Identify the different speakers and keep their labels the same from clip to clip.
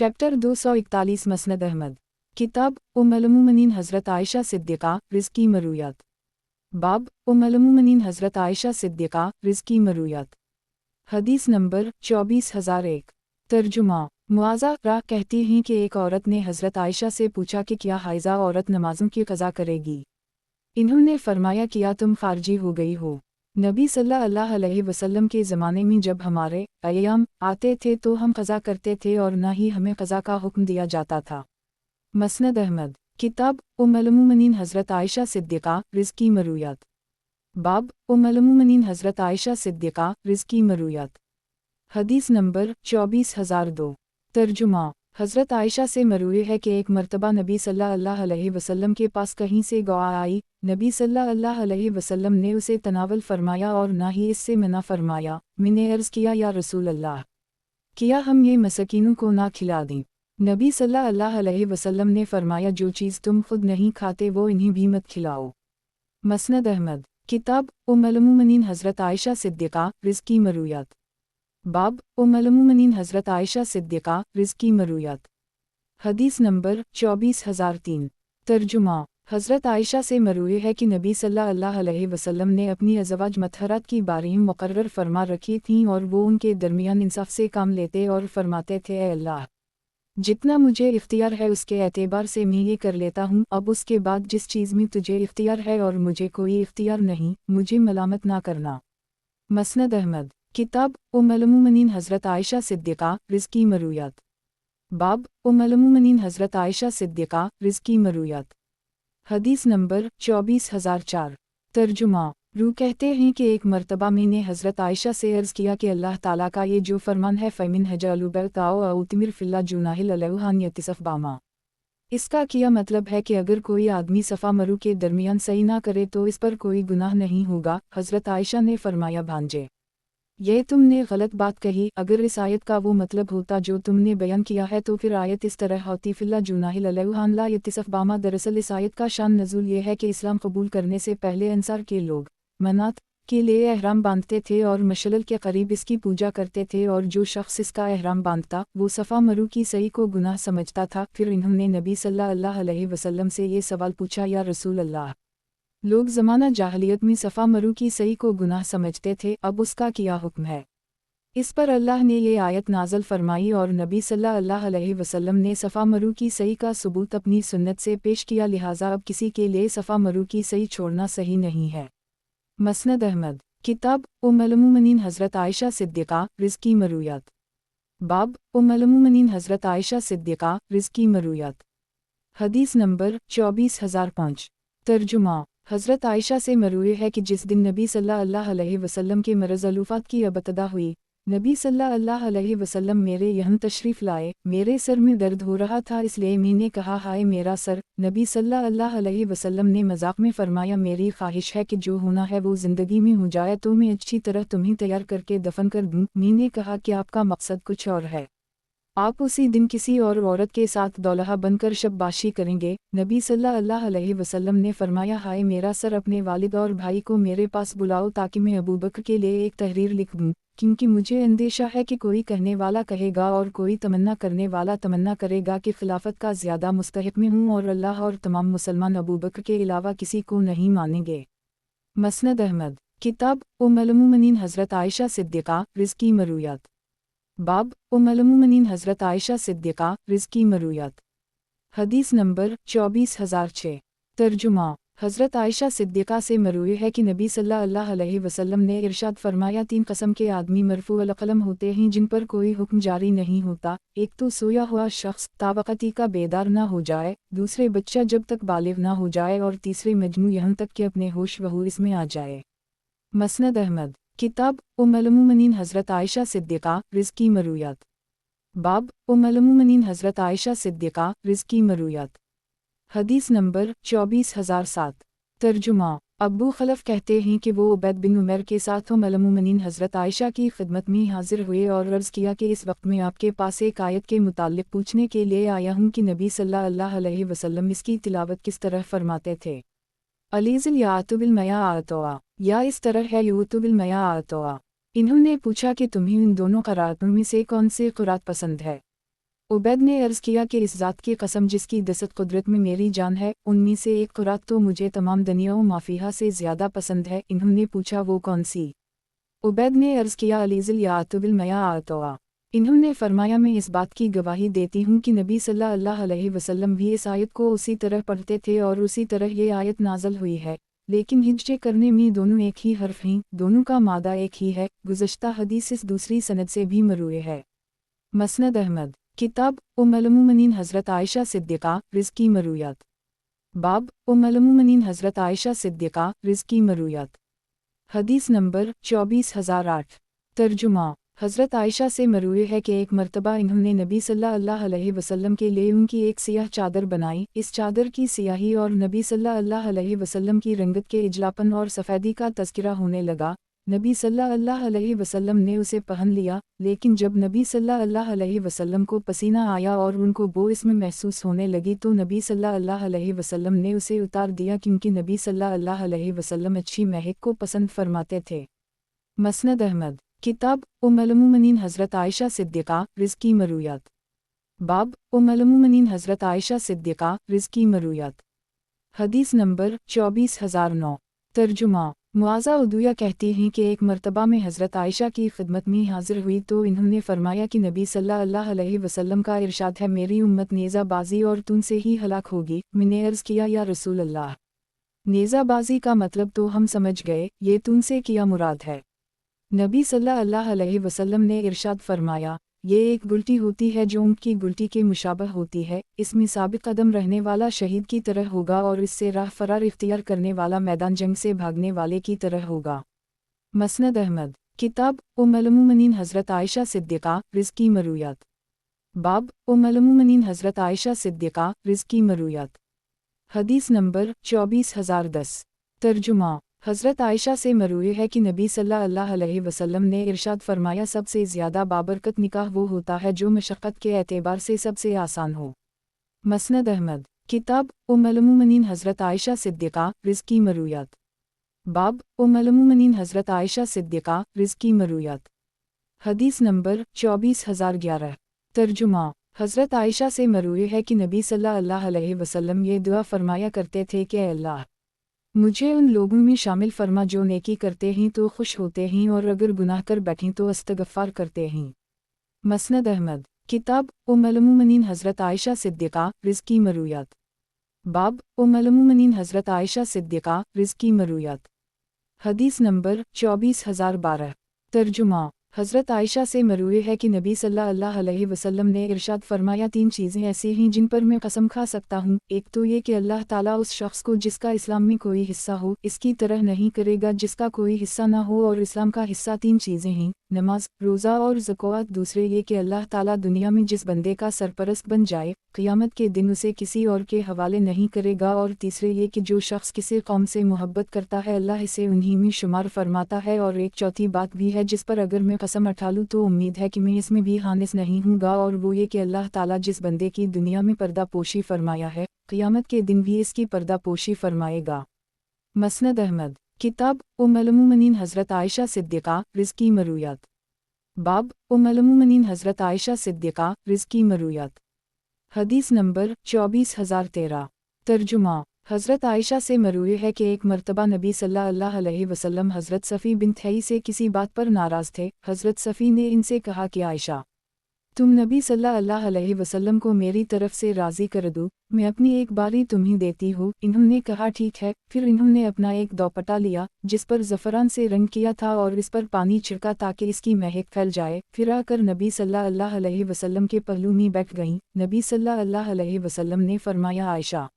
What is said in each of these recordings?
Speaker 1: Chapter 241 मसनद Ahmad. किताब उम्मुल-मोमिनीन हज़रत आयशा सिद्दीक़ा रिज़्क़ी मरूयात। बाब उम्मुल-मोमिनीन हज़रत आयशा सिद्दीक़ा रिज़्क़ी मरूयात। हदीस नंबर 24001। तर्जुमा। मुआज़ा रा कहती हैं कि एक औरत ने हज़रत आयशा से पूछा कि क्या हाइज़ा औरत नमाज़ों की क़ज़ा करेगी। इन्होंने फरमाया किया तुम ख़ारिजी हो गई हो। नबी सल्लल्लाहु अलैहि वसल्लम के ज़माने में जब हमारे अय्याम आते थे तो हम क़ज़ा करते थे और न ही हमें क़ज़ा का हुक्म दिया जाता था। मसनद अहमद। किताब उम्मुल-मोमिनीन हज़रत आयशा सिद्दीक़ा रिज़्क़ी मरूयात। बाब उम्मुल-मोमिनीन हज़रत आयशा सिद्दीक़ा रिज़्क़ी मरूयात। हदीस नंबर 24002। तर्जुमा। हज़रत आयशा से मरूई है कि एक मर्तबा नबी सल्लल्लाहु अलैहि वसल्लम के पास कहीं से गौ आई। नबी सल्लल्लाहु अलैहि वसल्लम ने उसे तनावल फरमाया और ना ही इससे मना फरमाया। मैंने अर्ज़ किया या रसूल अल्लाह, किया हम ये मसकीनों को ना खिला दें। नबी सल्लल्लाहु अलैहि वसल्लम ने फरमाया जो चीज़ तुम खुद नहीं खाते वो इन्हें भी मत खिलाओ। मसनद अहमद। किताब उम्मुल-मोमिनीन हज़रत आयशा सिद्दीक़ा रिज़्क़ी मरूयात। बाब उम्मुल-मोमिनीन हज़रत आयशा सिद्दीक़ा रिज़्क़ी मरूयात। हदीस नंबर 24003। तर्जुमा। हज़रत आयशा से मरूई है कि नबी सल्लल्लाहु अलैहि वसल्लम ने अपनी अज़वाज मतहरात की बारियां मुक़र्रर फरमा रखी थीं और वो उनके दरमियान इंसाफ से काम लेते और फरमाते थे ऐ अल्लाह, जितना मुझे इख्तियार है उसके एतबार से मैं ये कर लेता हूँ, अब उसके बाद जिस चीज़ में तुझे इख्तियार है और मुझे कोई इख्तियार नहीं, मुझे मलामत ना करना। मसनद अहमद। किताब उम्मुल-मोमिनीन हज़रत आयशा सिद्दीक़ा रिज़्क़ी मरूयात। बाब उम्मुल-मोमिनीन हज़रत आयशा सिद्दीक़ा रिज़्क़ी मरूयात। हदीस नंबर 24004। तर्जुमा। रू कहते हैं कि एक मर्तबा मैंने हज़रत आयशा से अर्ज़ किया कि अल्लाह ताला का ये जो फरमान है फ़मिन हजलुबताओ औतमिर फ़िल्ला जुनाहिल अलैहान यतिसफ़ बामा, इसका क्या मतलब है कि अगर कोई आदमी सफ़ा मरू के दरमियान सही ना करे तो इस पर कोई गुनाह नहीं होगा। हज़रत आयशा ने फरमाया भांजे, ये तुमने गलत बात कही। अगर इस आयत का वो मतलब होता जो तुमने बयान किया है तो फिर आयत इस तरह होती फ़िल्ला जुनाहिल अलैहान ला यतिसफ़ बामा। दरअसल इस आयत का शान नज़ूल ये है कि इस्लाम कबूल करने से पहले अंसार के लोग मनात के लिए एहराम बांधते थे और मशअल के करीब इसकी पूजा करते थे, और जो शख्स इसका एहराम बांधता वो सफ़ा मरू की सही को गुनाह समझता था। फिर इन्होंने नबी सल्लल्लाहु अलैहि वसल्लम से ये सवाल पूछा या रसूल अल्लाह, लोग ज़माना जाहलियत में सफ़ा मरू की सही को गुनाह समझते थे, अब उसका क्या हुक्म है। इस पर अल्लाह ने ये आयत नाज़िल फरमाई और नबी सल्लल्लाहु अलैहि वसल्लम ने सफ़ा मरू की सही का सबूत अपनी सुन्नत से पेश किया, लिहाजा अब किसी के लिए सफ़ा मरू की सही छोड़ना सही नहीं है। मसनद अहमद। किताब उम्मुल-मोमिनीन हज़रत आयशा सिद्दीक़ा रिज़्क़ी मरूयात। बाब उम्मुल-मोमिनीन हज़रत आयशा सिद्दीक़ा रिज़्क़ी मरूयात। हदीस नंबर 24005। तर्जुमा। हज़रत आयशा से मरूई है कि जिस दिन नबी सल्लल्लाहु अलैहि वसल्लम के मरज़ अलूफ़ात की इब्तिदा हुई, नबी सल्लल्लाहु अलैहि वसल्लम मेरे यहाँ तशरीफ़ लाए। मेरे सर में दर्द हो रहा था इसलिए मैंने कहा हाय मेरा सर। नबी सल्लल्लाहु अलैहि वसल्लम ने मज़ाक में फरमाया मेरी ख्वाहिश है कि जो होना है वो ज़िंदगी में हो जाए तो मैं अच्छी तरह तुम्हें तैयार करके दफन कर दूँ। मैंने कहा कि आपका मकसद कुछ और है, आप उसी दिन किसी और औरत के साथ दौलहा बनकर शबबाशी करेंगे। नबी सल्लल्लाहु अलैहि वसल्लम ने फरमाया हाय मेरा सर, अपने वालिद और भाई को मेरे पास बुलाओ ताकि मैं अबू बकर के लिए एक तहरीर लिख दूँ, क्योंकि मुझे अंदेशा है कि कोई कहने वाला कहेगा और कोई तमन्ना करने वाला तमन्ना करेगा कि खिलाफत का ज़्यादा मुस्तहिक़ मैं हूँ और अल्लाह और तमाम मुसलमान अबू बकर के अलावा किसी को नहीं मानेंगे। मसनद अहमद। किताब उम्मुल-मोमिनीन हज़रत आयशा सिद्दीक़ा रिज़्क़ी मरूयात। बाब उम्मुल-मोमिनीन हज़रत आयशा सिद्दीक़ा रिज़्क़ी मरूयात। हदीस नंबर 24006। तर्जुमा। हज़रत आयशा सिद्दीक़ा से मरूई है कि नबी सल्लल्लाहु अलैहि वसल्लम ने इरशाद फरमाया तीन कस्म के आदमी मरफ़ूअल क़लम होते हैं जिन पर कोई हुक्म जारी नहीं होता। एक तो सोया हुआ शख्स तावक़ती का बेदार ना हो जाए, दूसरे बच्चा जब तक बालिग़ ना हो जाए, और तीसरे मजनू यहाँ तक कि अपने होश वहूश में आ जाए। मसनद अहमद। किताब उम्मुल-मोमिनीन हज़रत आयशा सिद्दीक़ा रिज़्क़ी मरूयात। बाब उम्मुल-मोमिनीन हज़रत आयशा सिद्दीक़ा रिज़्क़ी मरूयात। हदीस नंबर 24007। तर्जुमा। अब्बू खलफ कहते हैं कि वो उबैद बिन उमैर के साथ उम्मुल-मोमिनीन हज़रत आयशा की खिदमत में हाजिर हुए और अर्ज़ किया कि इस वक्त में आपके पास एक आयत के मुताल्लिक़ पूछने के लिए आया हूँ कि नबी सल्लल्लाहु अलैहि वसल्लम इसकी तिलावत किस तरह फरमाते थे। अलीज़िल यातुबिल मया आतोआ, या इस तरह है यूतुबिल मया आतोआ। इन्होंने पूछा कि तुम्हें इन दोनों क़राअतों में से कौन से क़ुरात पसंद है। उबैद ने अर्ज़ किया कि इस ज़ात की कसम जिसकी दस्त कुदरत में मेरी जान है, उनमें से एक खुराक तो मुझे तमाम दुनियाओं माफिहा से ज़्यादा पसंद है। इन्होंने पूछा वो कौन सी? उबैद ने अर्ज़ किया अलीज़िल यातुबिल मया आतवा। इन्होंने फरमाया मैं इस बात की गवाही देती हूँ कि नबी सल्लल्लाहु अलैहि वसल्लम भी इस आयत को उसी तरह पढ़ते थे और उसी तरह ये आयत नाज़िल हुई है, लेकिन हिज्जे करने में दोनों एक ही हर्फ हैं, दोनों का मादा एक ही है। गुज़श्ता हदीस इस दूसरी सनद से भी मरूए है। मसनद अहमद किताब उम्मुल मोमिनीन हज़रत आयशा सिद्दीक़ा रिज़्क़ी मरूयात। बाब उम्मुल मोमिनीन हज़रत आयशा सिद्दीक़ा रिज़्क़ी मरूयात। हदीस नंबर 24008। तर्जुमा हज़रत आयशा से मरूए है कि एक मर्तबा इन्होंने नबी सल्लल्लाहु अलैहि वसल्लम के लिए उनकी एक सियाह चादर बनाई। इस चादर की सियाही और नबी सल्लल्लाहु अलैहि वसल्लम की रंगत के इजलापन और सफ़ेदी का तज़किरा होने लगा। नबी सल्लल्लाहु अलैहि वसल्लम ने उसे पहन लिया, लेकिन जब नबी सल्लल्लाहु अलैहि वसल्लम को पसीना आया और उनको बो इसमें महसूस होने लगी तो नबी सल्लल्लाहु अलैहि वसल्लम ने उसे उतार दिया, क्योंकि नबी सल्लल्लाहु अलैहि वसल्लम अच्छी महक को पसंद फरमाते थे। मसनद अहमद किताब उम्मुल मोमिनीन हज़रत आयशा सिद्दीक़ा रिज़्क़ी मरूयात। बाब उम्मुल मोमिनीन हज़रत आयशा सिद्दीक़ा रिज़्क़ी मरूयात। हदीस नंबर 24009। तर्जुमा मुआज़ा उदुया कहती हैं कि एक मर्तबा में हज़रत आयशा की खिदमत में हाजिर हुई तो इन्होंने फरमाया कि नबी सल्लल्लाहु अलैहि वसल्लम का इरशाद है, मेरी उम्मत नेज़ाबाजी और तुन से ही हलाक होगी। मैंने अर्ज़ किया या रसूल अल्लाह, नेज़ाबाजी का मतलब तो हम समझ गए, ये तुन से किया मुराद है। नबी सल्लल्लाहु अलैहि वसल्लम ने इरशाद फरमाया, ये एक गुलटी होती है जो ऊँट की गुलटी के मुशाबह होती है, इसमें साबित कदम रहने वाला शहीद की तरह होगा और इससे राह फरार इख्तियार करने वाला मैदान जंग से भागने वाले की तरह होगा। मसनद अहमद किताब उम्मुल मोमिनीन हज़रत आयशा सिद्दीक़ा रिज़्क़ी मरूयात। बाब उम्मुल मोमिनीन हज़रत आयशा सिद्दीक़ा रिज़्क़ी मरूयात। हदीस नंबर 24010। तर्जुमा हज़रत आयशा से मरूए है कि नबी सल्लल्लाहु अलैहि वसल्लम ने इरशाद फरमाया, सबसे ज़्यादा बाबरकत निकाह वो होता है जो मशक्क़त के एतबार से सबसे आसान हो। मसनद अहमद किताब उम्मुल मोमिनीन हज़रत आयशा सिद्दीक़ा रिज़्क़ी मरूयात। बाब उम्मुल मोमिनीन हज़रत आयशा सिद्दीक़ा रिज़्क़ी मरूयात। हदीस नंबर 24011। तर्जुमा हज़रत आयशा से मरूए है कि नबी सल्लल्लाहु अलैहि वसल्लम ये दुआ फरमाया करते थे कि अल्लाह, मुझे उन लोगों में शामिल फरमा जो नेकी करते हैं तो खुश होते हैं और अगर गुनाह कर बैठें तो इस्तग़फ़ार करते हैं। मसनद अहमद किताब उम्मुल मोमिनीन हज़रत आयशा सिद्दीक़ा रिज़्क़ी मरूयात। बाब उम्मुल मोमिनीन हज़रत आयशा सिद्दीक़ा रिज़्क़ी मरूयात। हदीस नंबर 24012। तर्जुमा हज़रत आयशा से मरूए है कि नबी सल्लल्लाहु अलैहि वसल्लम ने इरशाद फरमाया, तीन चीज़ें ऐसी हैं जिन पर मैं कसम खा सकता हूँ। एक तो ये कि अल्लाह ताला उस शख्स को जिसका इस्लाम में कोई हिस्सा हो इसकी तरह नहीं करेगा जिसका कोई हिस्सा ना हो, और इस्लाम का हिस्सा तीन चीज़ें हैं, नमाज, रोज़ा और ज़कात। दूसरे ये कि अल्लाह ताला दुनिया में जिस बंदे का सरपरस्त बन जाए क़यामत के दिन उसे किसी और के हवाले नहीं करेगा। और तीसरे ये कि जो शख्स किसी कौम से मोहब्बत करता है अल्लाह इसे उन्हीं में शुमार फरमाता है। और एक चौथी बात भी है जिस पर अगर मैं कसम उठा लूँ तो उम्मीद है कि मैं इसमें भी हानिस नहीं हूँगा, और वो ये कि अल्लाह ताला जिस बंदे की दुनिया में पर्दा पोशी फरमाया है क़यामत के दिन भी इसकी पर्दा पोशी फरमाएगा। मसनद अहमद किताब उम्मुल मोमिनीन हज़रत आयशा सिद्दीक़ा रिज़्क़ी मरूयात। बाब उम्मुल मोमिनीन हज़रत आयशा सिद्दीक़ा रिज़्क़ी मरूयात। हदीस नंबर 24013। तर्जुमा हज़रत आयशा से मरूए है कि एक मर्तबा नबी सल्लल्लाहु अलैहि वसल्लम हज़रत सफ़ी बिन्त हयी से किसी बात पर नाराज़ थे। हज़रत सफ़ी ने इनसे कहा कि आयशा, तुम नबी सल्लल्लाहु अलैहि वसल्लम को मेरी तरफ से राज़ी कर दो, मैं अपनी एक बारी तुम्हें देती हूँ। इन्होंने कहा ठीक है। फिर इन्होंने अपना एक दोपट्टा लिया जिस पर ज़फ़रान से रंग किया था और इस पर पानी छिड़का ताकि इसकी महक फैल जाए। फिर आकर नबी सल्लल्लाहु अलैहि वसल्लम के पहलू में बैठ गईं। नबी सल्लल्लाहु अलैहि वसल्लम ने फरमाया, आयशा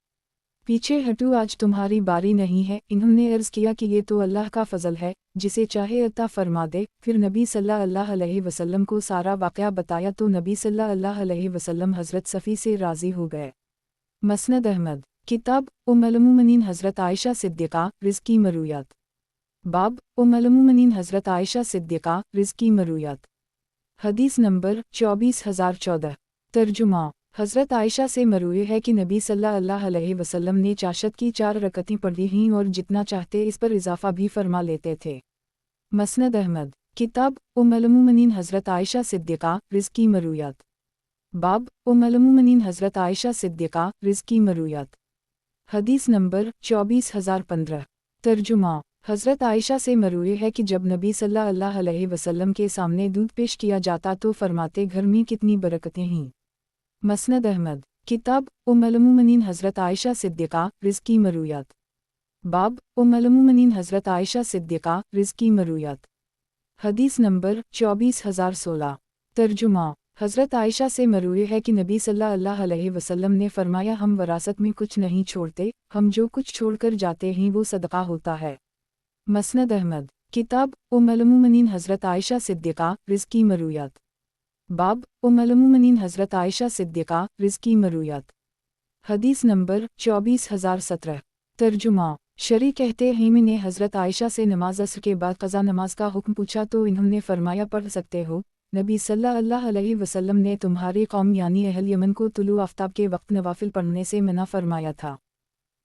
Speaker 1: पीछे हटो, आज तुम्हारी बारी नहीं है। इन्होंने अर्ज़ किया कि ये तो अल्लाह का फ़ज़ल है, जिसे चाहे अता फरमा दे। फिर नबी सल्लल्लाहु अलैहि वसल्लम को सारा वाक़या बताया तो नबी सल्लल्लाहु अलैहि वसल्लम हज़रत सफ़ी से राज़ी हो गए। मसनद अहमद किताब उम्मुल मोमिनीन हज़रत आयशा सिद्दीक़ा रिज़्क़ी मरूयात। बाब उम्मुल मोमिनीन हज़रत आयशा सिद्दीक़ा रिज़्क़ी मरूयात। हदीस नंबर 24014। तर्जुमा हज़रत आयशा से मरूए है कि नबी सल्लल्लाहु अलैहि वसल्लम ने चाशत की 4 रकअतें पढ़ी हैं और जितना चाहते इस पर इजाफ़ा भी फरमा लेते थे। मसनद अहमद किताब उम्मुल मोमिनीन हज़रत आयशा सिद्दीक़ा रिज़्क़ी मरूयात। बाब उम्मुल-मोमिनीन हज़रत आयशा सिद्दीक़ा रिज़्की मरूयात। हदीस नंबर 24015। तर्जुमा। हज़रत आयशा से मरूए है कि जब नबी सल्लल्लाहु अलैहि वसल्लम के सामने दूध पेश किया जाता तो फरमाते घर में कितनी बरकतें हैं। मसनद अहमद। किताब उम्मुल-मोमिनीन हज़रत आयशा सिद्दीक़ा रिज़्की मरूयात। बाब उम्मुल-मोमिनीन हज़रत आयशा सिद्दीक़ा रिज़्की मरूयात। हदीस नंबर 24016। तर्जुमा। हज़रत आयशा से मरूए है कि नबी सल्लल्लाहु अलैहि वसल्लम ने फरमाया हम वरासत में कुछ नहीं छोड़ते, हम जो कुछ छोड़कर जाते हैं वो सदका होता है। मसनद अहमद। किताब उम्मुल-मोमिनीन हज़रत आयशा सिद्दीक़ा रिज़्की मरूयात। बाब उम्मुल-मोमिनीन हज़रत आयशा सिद्दीक़ा रिज़्की मरूयात। हदीस नंबर 24017। तर्जुमा। शरी कहते हैं मैंने हज़रत आयशा से नमाज असर के बाद क़ज़ा नमाज का हुक्म पूछा तो इन्होंने फरमाया पढ़ सकते हो, नबी सल्लल्लाहु अलैहि वसल्लम ने तुम्हारी कौम यानी अहल यमन को तुलू आफ्ताब के वक्त नवाफिल पढ़ने से मना फरमाया था।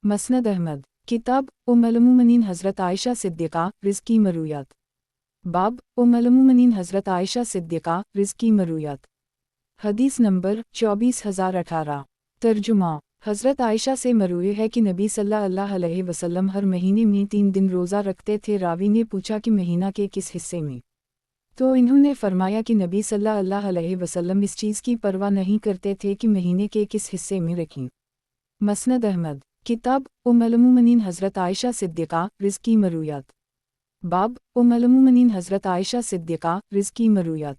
Speaker 1: मसनद अहमद। किताब उम्मुल-मोमिनीन हज़रत आयशा सिद्दीक़ा रिज़्की मरूयात। बाब उम्मुल-मोमिनीन हज़रत आयशा सिद्दीक़ा रिज़्की मरूयात। हदीस नंबर 24018। तर्जुमा। हज़रत आयशा से मरूए है कि नबी सल्लल्लाहु अलैहि वसल्लम हर महीने में 3 दिन रोज़ा रखते थे। रावी ने पूछा कि महीना के किस हिस्से में, तो इन्होंने फरमाया कि नबी सल्लल्लाहु अलैहि वसल्लम इस चीज़ की परवाह नहीं करते थे कि महीने के किस हिस्से में रखें। मसनद अहमद। किताब उम्मुल-मोमिनीन हज़रत आयशा सिद्दीक़ा रिज़्की मरूयात। बाब उम्मुल-मोमिनीन हज़रत आयशा सिद्दीक़ा रिज़्की मरूयात।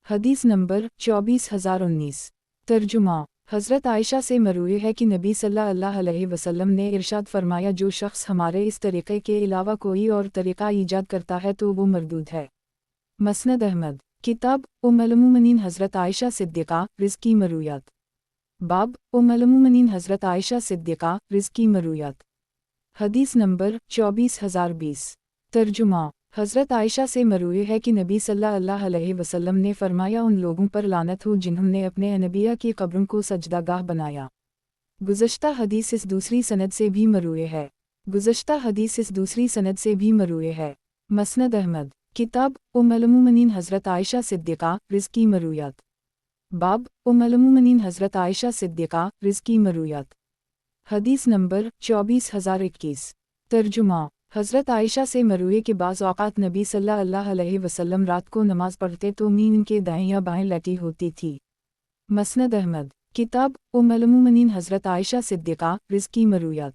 Speaker 1: हदीस नंबर 24019। तर्जुमा। हज़रत आयशा से मरूए है कि नबी सल्लल्लाहु अलैहि वसल्लम ने इरशाद फरमाया जो शख्स हमारे इस तरीक़े के अलावा कोई और तरीक़ा ईजाद करता है तो वो मरदूद है। मसनद अहमद। किताब उम्मुल-मोमिनीन हज़रत आयशा सिद्दीक़ा रिज़्की मरूयात। बाब उम्मुल-मोमिनीन हज़रत आयशा सिद्दीक़ा रिज़्की मरूयात। हदीस नंबर 24020। तर्जुमा। हज़रत आयशा से मरूए है कि नबी सल्लल्लाहु अलैहि वसल्लम ने फरमाया उन लोगों पर लानत हो जिन्होंने अपने अनबिया की कब्रों को सजदागाह बनाया। गुज़श्ता हदीस इस दूसरी सनद से भी मरूए है। गुज़श्ता हदीस इस दूसरी सनद से भी मरूए है। मसनद अहमद। किताब उम्मुल-मोमिनीन हज़रत आयशा सिद्दीक़ा रिज़्की मरूयात। बाब उम्मुल-मोमिनीन हज़रत आयशा सिद्दीक़ा रिज़्की मरूयात। हदीस नंबर 24021। तर्जुमा। हज़रत आयशा से मरूए के बाज़ औक़ात नबी सल्लल्लाहु अलैहि वसल्लम रात को नमाज पढ़ते तो मीन इनके दाएं या बाएं लेटी होती थी। मसनद अहमद। किताब उम्मुल-मोमिनीन हज़रत आयशा सिद्दीक़ा रिज़्की मरूयात।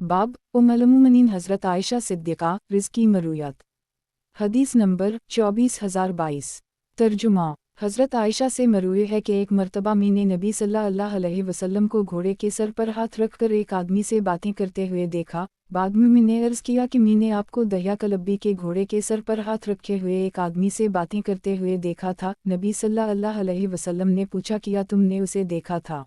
Speaker 1: बाब उम्मुल-मोमिनीन हज़रत आयशा सिद्दीक़ा रिज़्की मरूयात। हदीस नंबर 24022। तर्जुमा। हज़रत आयशा से मरूए है कि एक मरतबा मैंने नबी सल्लल्लाहु अलैहि वसल्लम को घोड़े के सर पर हाथ रखकर एक आदमी से बातें करते हुए देखा। बाद में मैंने अर्ज़ किया कि मैंने आपको दहिया कलब्बी के घोड़े के सर पर हाथ रखे हुए एक आदमी से बातें करते हुए देखा था। नबी सल्लल्लाहु अलैहि वसल्लम ने पूछा किया तुमने उसे देखा था?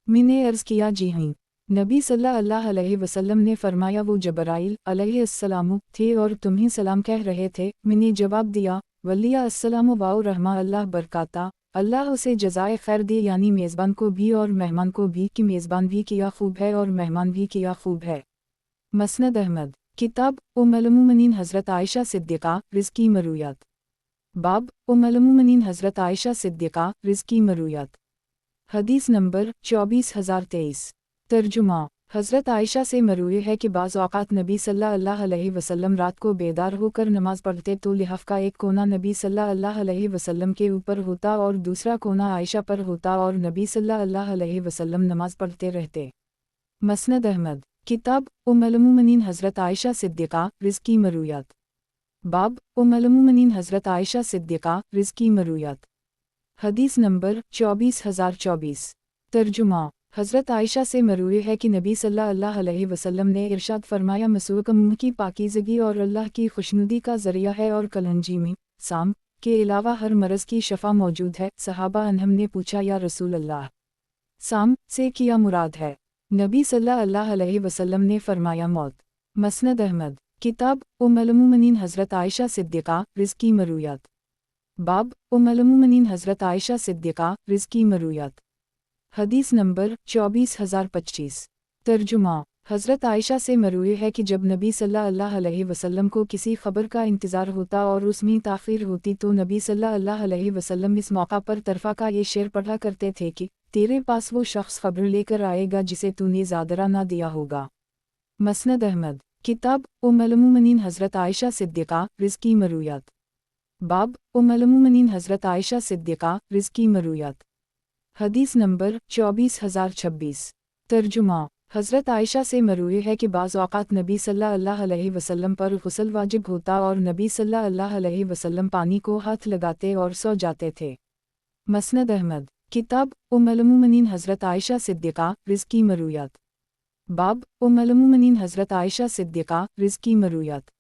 Speaker 1: मैंने अर्ज़ किया जी हाँ। नबी सल्लल्लाहु अलैहि वसल्लम ने फरमाया वो जबराइल अलैहिस्सलाम थे और तुम्हें सलाम कह रहे थे। मैंने जवाब दिया वलिया अस्सलाम वाओ रहमा अल्लाह बरकाता, अल्लाह उसे जज़ाए खैर दे यानी मेज़बान को भी और मेहमान को भी कि मेज़बान भी किया खूब है और मेहमान भी किया खूब है। मसनद अहमद। किताब उम्मुल-मोमिनीन हज़रत आयशा सिद्दीक़ा रिज़्की मरूयात। बाब उम्मुल-मोमिनीन हज़रत आयशा सिद्दीक़ा रिज़्की मरूयात। हदीस नंबर 24023। तर्जुमा। हज़रत आयशा से मरूए है कि बाज़ औक़ात नबी सल्लल्लाहु अलैहि वसल्लम रात को बेदार होकर नमाज़ पढ़ते तो लिहाफ़ का एक कोना नबी सल्लल्लाहु अलैहि वसल्लम के ऊपर होता और दूसरा कोना आयशा पर होता और नबी सल्लल्लाहु अलैहि वसल्लम नमाज़ पढ़ते रहते। मसनद अहमद। किताब उम्मुल-मोमिनीन हज़रत आयशा सिद्दीक़ा रिज़्की मरूयात। बाब उम्मुल-मोमिनीन हज़रत आयशा सिद्दीक़ा रिज़्की मरूयात। हदीस नंबर 24024। तर्जुमा। हज़रत आयशा से मरूए है कि नबी सल्लल्लाहु अलैहि वसल्लम ने इरशाद फरमाया मसूक मुँह की पाकीज़गी और अल्लाह की खुशनुदी का ज़रिया है और कलंजी में साम के अलावा हर मरज़ की शफ़ा मौजूद है। सहाबा अन्हम ने पूछा या रसूल अल्लाह साम से क्या मुराद है? नबी सल्लल्लाहु अलैहि वसल्लम ने फरमाया मौत। मसनद अहमद। किताब उम्मुल-मोमिनीन हज़रत आयशा सिद्दीक़ा रिज़्की मरूयात। बाब उम्मुल-मोमिनीन हज़रत आयशा सिद्दीक़ा रिज़्की मरूयात। हदीस नंबर 24025। तर्जुमा। حضرت عائشہ سے مروی ہے کہ جب نبی صلی اللہ علیہ وسلم کو کسی خبر کا انتظار ہوتا اور اس میں تاخیر ہوتی تو نبی صلی اللہ علیہ وسلم اس موقع پر طرفہ کا یہ شعر پڑھا کرتے تھے کہ تیرے پاس وہ شخص خبر لے کر آئے گا جسے تو نے زادرہ نہ دیا ہوگا۔ مسند احمد، کتاب ام المومنین حضرت عائشہ صدیقہ رزقی مرویات۔ باب ام المومنین حضرت عائشہ صدیقہ رزقی مرویات۔ حدیث نمبر 24026۔ ترجمہ۔ حضرت عائشہ سے مروی ہے کہ بعض اوقات نبی صلی اللہ علیہ وسلم پر غسل واجب ہوتا اور نبی صلی اللہ علیہ وسلم پانی کو ہاتھ لگاتے اور سو جاتے تھے۔ مسند احمد، کتاب ام المومنین حضرت عائشہ صدیقہ رزقی مرویات۔ باب ام المومنین حضرت عائشہ صدیقہ رزقی مرویات۔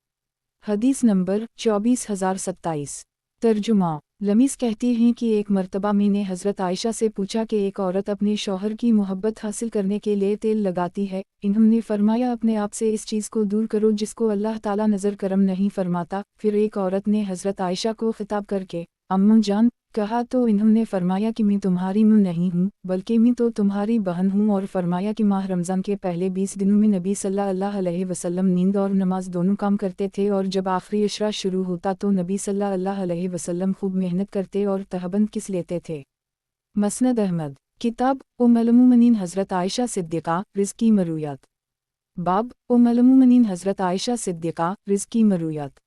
Speaker 1: حدیث نمبر 24027۔ ترجمہ۔ لمیس کہتی ہیں کہ ایک مرتبہ میں نے حضرت عائشہ سے پوچھا کہ ایک عورت اپنے شوہر کی محبت حاصل کرنے کے لیے تیل لگاتی ہے، انہوں نے فرمایا اپنے آپ سے اس چیز کو دور کرو جس کو اللہ تعالیٰ نظر کرم نہیں فرماتا۔ پھر ایک عورت نے حضرت عائشہ کو خطاب کر کے اماں جان کہا تو انہوں نے فرمایا کہ میں تمہاری ماں نہیں ہوں بلکہ میں تو تمہاری بہن ہوں، اور فرمایا کہ ماہ رمضان کے پہلے 20 دنوں میں نبی صلی اللہ علیہ وسلم نیند اور نماز دونوں کام کرتے تھے، اور جب آخری عشرہ شروع ہوتا تو نبی صلی اللہ علیہ وسلم خوب محنت کرتے اور تہبند کس لیتے تھے۔ مسند احمد، کتاب ام المومنین حضرت عائشہ صدیقہ رزقی مرویات۔ باب ام المومنین حضرت عائشہ صدیقہ رزقی مرویات۔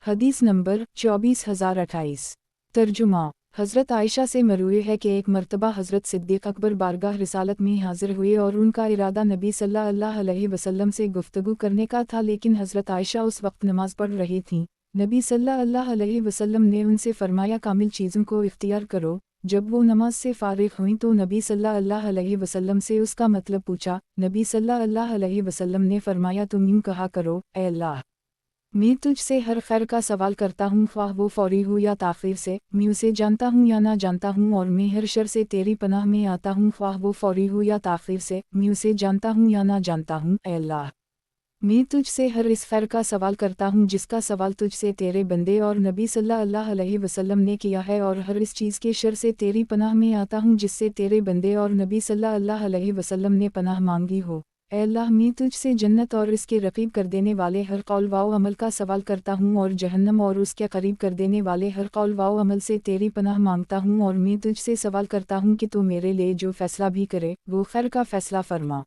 Speaker 1: حدیث نمبر 24028۔ ترجمہ۔ حضرت عائشہ سے مروی ہے کہ ایک مرتبہ حضرت صدیق اکبر بارگاہ رسالت میں حاضر ہوئے اور ان کا ارادہ نبی صلی اللہ علیہ وسلم سے گفتگو کرنے کا تھا، لیکن حضرت عائشہ اس وقت نماز پڑھ رہی تھیں۔ نبی صلی اللہ علیہ وسلم نے ان سے فرمایا کامل چیزوں کو اختیار کرو۔ جب وہ نماز سے فارغ ہوئیں تو نبی صلی اللہ علیہ وسلم سے اس کا مطلب پوچھا۔ نبی صلی اللہ علیہ وسلم نے فرمایا تم یوں کہا کرو، اے اللہ، میں تجھ سے ہر خیر کا سوال کرتا ہوں، خواہ وہ فوری ہو یا تاخیر سے، میں اسے جانتا ہوں یا نہ جانتا ہوں، اور میں ہر شر سے تیری پناہ میں آتا ہوں، خواہ وہ فوری ہو یا تاخیر سے، میں اسے جانتا ہوں یا نہ جانتا ہوں۔ اے اللہ، میں تجھ سے ہر اس خیر کا سوال کرتا ہوں جس کا سوال تجھ سے تیرے بندے اور نبی صلی اللہ علیہ وسلم نے کیا ہے، اور ہر اس چیز کے شر سے تیری پناہ میں آتا ہوں جس سے تیرے بندے اور نبی صلی اللہ علیہ وسلم نے پناہ مانگی ہو۔ اے اللہ، میں تجھ سے جنت اور اس کے رقیب کر دینے والے ہر قول و عمل کا سوال کرتا ہوں، اور جہنم اور اس کے قریب کر دینے والے ہر قول و عمل سے تیری پناہ مانگتا ہوں، اور میں تجھ سے سوال کرتا ہوں کہ تو میرے لیے جو فیصلہ بھی کرے وہ خیر کا فیصلہ فرما۔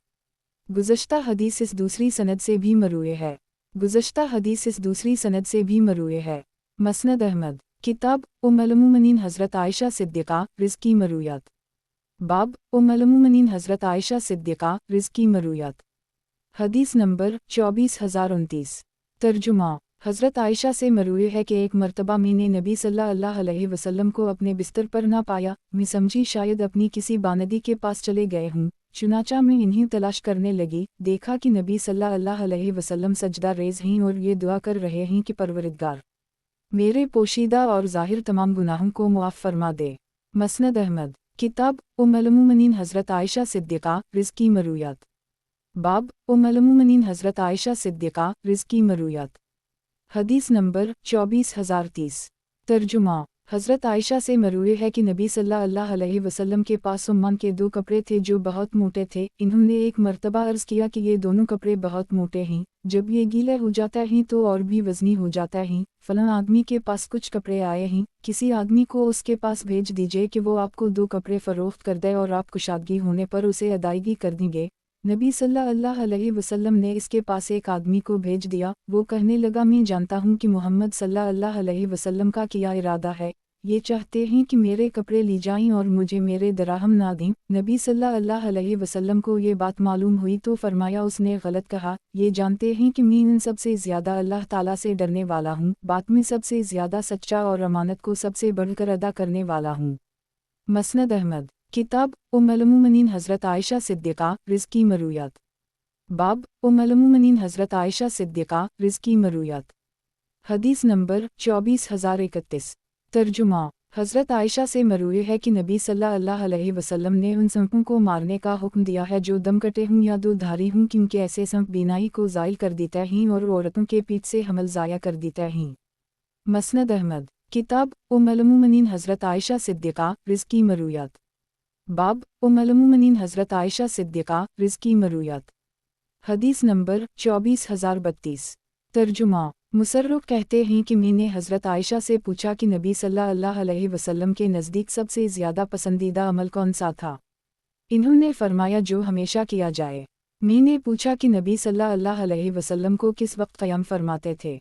Speaker 1: گزشتہ حدیث اس دوسری سند سے بھی مروی ہے۔ گزشتہ حدیث اس دوسری سند سے بھی مروی ہے۔ مسند احمد، کتاب ام المومنین حضرت عائشہ صدیقہ رزقی مرویات۔ باب ام المومنین حضرت عائشہ صدیقہ رزقی مرویات۔ حدیث نمبر 24029۔ ترجمہ۔ حضرت عائشہ سے مروی ہے کہ ایک مرتبہ میں نے نبی صلی اللہ علیہ وسلم کو اپنے بستر پر نہ پایا، میں سمجھی شاید اپنی کسی باندی کے پاس چلے گئے ہوں، چنانچہ میں انہیں تلاش کرنے لگی، دیکھا کہ نبی صلی اللہ علیہ وسلم سجدہ ریز ہیں اور یہ دعا کر رہے ہیں کہ پروردگار میرے پوشیدہ اور ظاہر تمام گناہوں کو معاف فرما دے۔ مسند احمد، کتاب ام المومنین حضرت عائشہ صدیقہ رزقی مرویات۔ باب ام المومنین حضرت عائشہ صدیقہ رزقی مرویات۔ حدیث نمبر 24030۔ ترجمہ۔ حضرت عائشہ سے مروی ہے کہ نبی صلی اللہ علیہ وسلم کے پاس عمان کے 2 کپڑے تھے جو بہت موٹے تھے، انہوں نے ایک مرتبہ عرض کیا کہ یہ دونوں کپڑے بہت موٹے ہیں، جب یہ گیلے ہو جاتا ہیں تو اور بھی وزنی ہو جاتا ہیں، فلاں آدمی کے پاس کچھ کپڑے آئے ہیں، کسی آدمی کو اس کے پاس بھیج دیجئے کہ وہ آپ کو 2 کپڑے فروخت کر دے اور آپ کشادگی ہونے پر اسے ادائیگی کر دیں گے۔ نبی صلی اللہ علیہ وسلم نے اس کے پاس ایک آدمی کو بھیج دیا، وہ کہنے لگا میں جانتا ہوں کہ محمد صلی اللہ علیہ وسلم کا کیا ارادہ ہے، یہ چاہتے ہیں کہ میرے کپڑے لی جائیں اور مجھے میرے دراہم نہ دیں۔ نبی صلی اللہ علیہ وسلم کو یہ بات معلوم ہوئی تو فرمایا اس نے غلط کہا، یہ جانتے ہیں کہ میں ان سب سے زیادہ اللہ تعالیٰ سے ڈرنے والا ہوں، بات میں سب سے زیادہ سچا اور امانت کو سب سے بڑھ کر ادا کرنے والا ہوں۔ مسند احمد، کتاب ام المومنین حضرت عائشہ صدیقہ رزقی مرویات۔ باب ام المومنین حضرت عائشہ صدیقہ رزقی مرویات۔ حدیث نمبر 24031۔ ترجمہ۔ حضرت عائشہ سے مروی ہے کہ نبی صلی اللہ علیہ وسلم نے ان سانپوں کو مارنے کا حکم دیا ہے جو دم کٹے ہوں یا 2 دھاری ہوں، کیونکہ ایسے سانپ بینائی کو زائل کر دیتے ہیں اور عورتوں کے پیٹ سے حمل ضائع کر دیتے ہیں۔ مسند احمد، کتاب ام المومنین حضرت عائشہ صدیقہ رزقی مرویات۔ باب ام المومنین حضرت عائشہ صدیقہ رزقی مرویات۔ حدیث نمبر 24,032۔ ترجمہ: مصرف کہتے ہیں کہ میں نے حضرت عائشہ سے پوچھا کہ نبی صلی اللہ علیہ وسلم کے نزدیک سب سے زیادہ پسندیدہ عمل کون سا تھا؟ انہوں نے فرمایا جو ہمیشہ کیا جائے۔ میں نے پوچھا کہ نبی صلی اللہ علیہ وسلم کو کس وقت قیام فرماتے تھے؟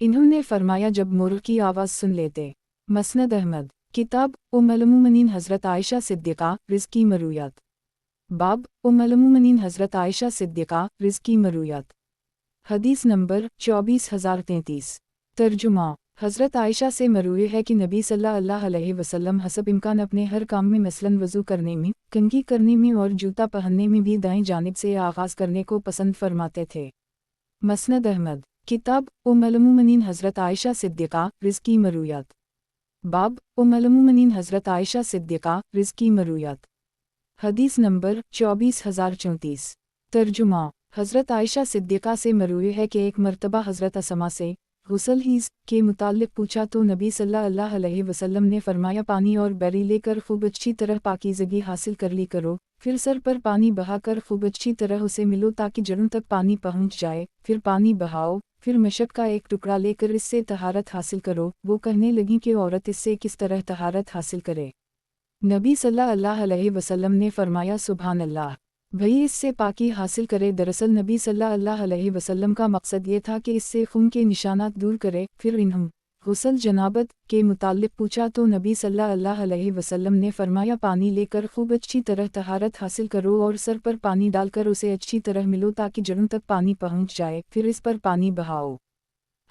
Speaker 1: انہوں نے فرمایا جب مور کی آواز سن لیتے۔ مسند احمد۔ کتاب ام المومنین حضرت عائشہ صدیقہ رزقی مرویات۔ باب ام المومنین حضرت عائشہ صدیقہ رزقی مرویات۔ حدیث نمبر 24,033۔ ترجمہ: حضرت عائشہ سے مروی ہے کہ نبی صلی اللہ علیہ وسلم حسب امکان اپنے ہر کام میں مثلاً وضو کرنے میں، کنگھی کرنے میں اور جوتا پہننے میں بھی دائیں جانب سے آغاز کرنے کو پسند فرماتے تھے۔ مسند احمد۔ کتاب ام المومنین حضرت عائشہ صدیقہ رزقی مرویات۔ باب ام المومنین حضرت عائشہ صدیقہ رزقی مرویات۔ حدیث نمبر 24,034۔ ترجمہ: حضرت عائشہ صدیقہ سے مروی ہے کہ ایک مرتبہ حضرت اسماء سے غسل حیض کے متعلق پوچھا تو نبی صلی اللہ علیہ وسلم نے فرمایا پانی اور بیری لے کر خوب اچھی طرح پاکیزگی حاصل کر لی کرو، پھر سر پر پانی بہا کر خوب اچھی طرح اسے ملو تاکہ جڑوں تک پانی پہنچ جائے، پھر پانی بہاؤ، پھر مشک کا ایک ٹکڑا لے کر اس سے طہارت حاصل کرو۔ وہ کہنے لگیں کہ عورت اس سے کس طرح طہارت حاصل کرے؟ نبی صلی اللہ علیہ وسلم نے فرمایا سبحان اللہ، بھئی اس سے پاکی حاصل کرے۔ دراصل نبی صلی اللہ علیہ وسلم کا مقصد یہ تھا کہ اس سے خون کے نشانات دور کرے۔ پھر انہوں غسل جنابت کے متعلق پوچھا تو نبی صلی اللہ علیہ وسلم نے فرمایا پانی لے کر خوب اچھی طرح طہارت حاصل کرو اور سر پر پانی ڈال کر اسے اچھی طرح ملو تاکہ جڑوں تک پانی پہنچ جائے، پھر اس پر پانی بہاؤ۔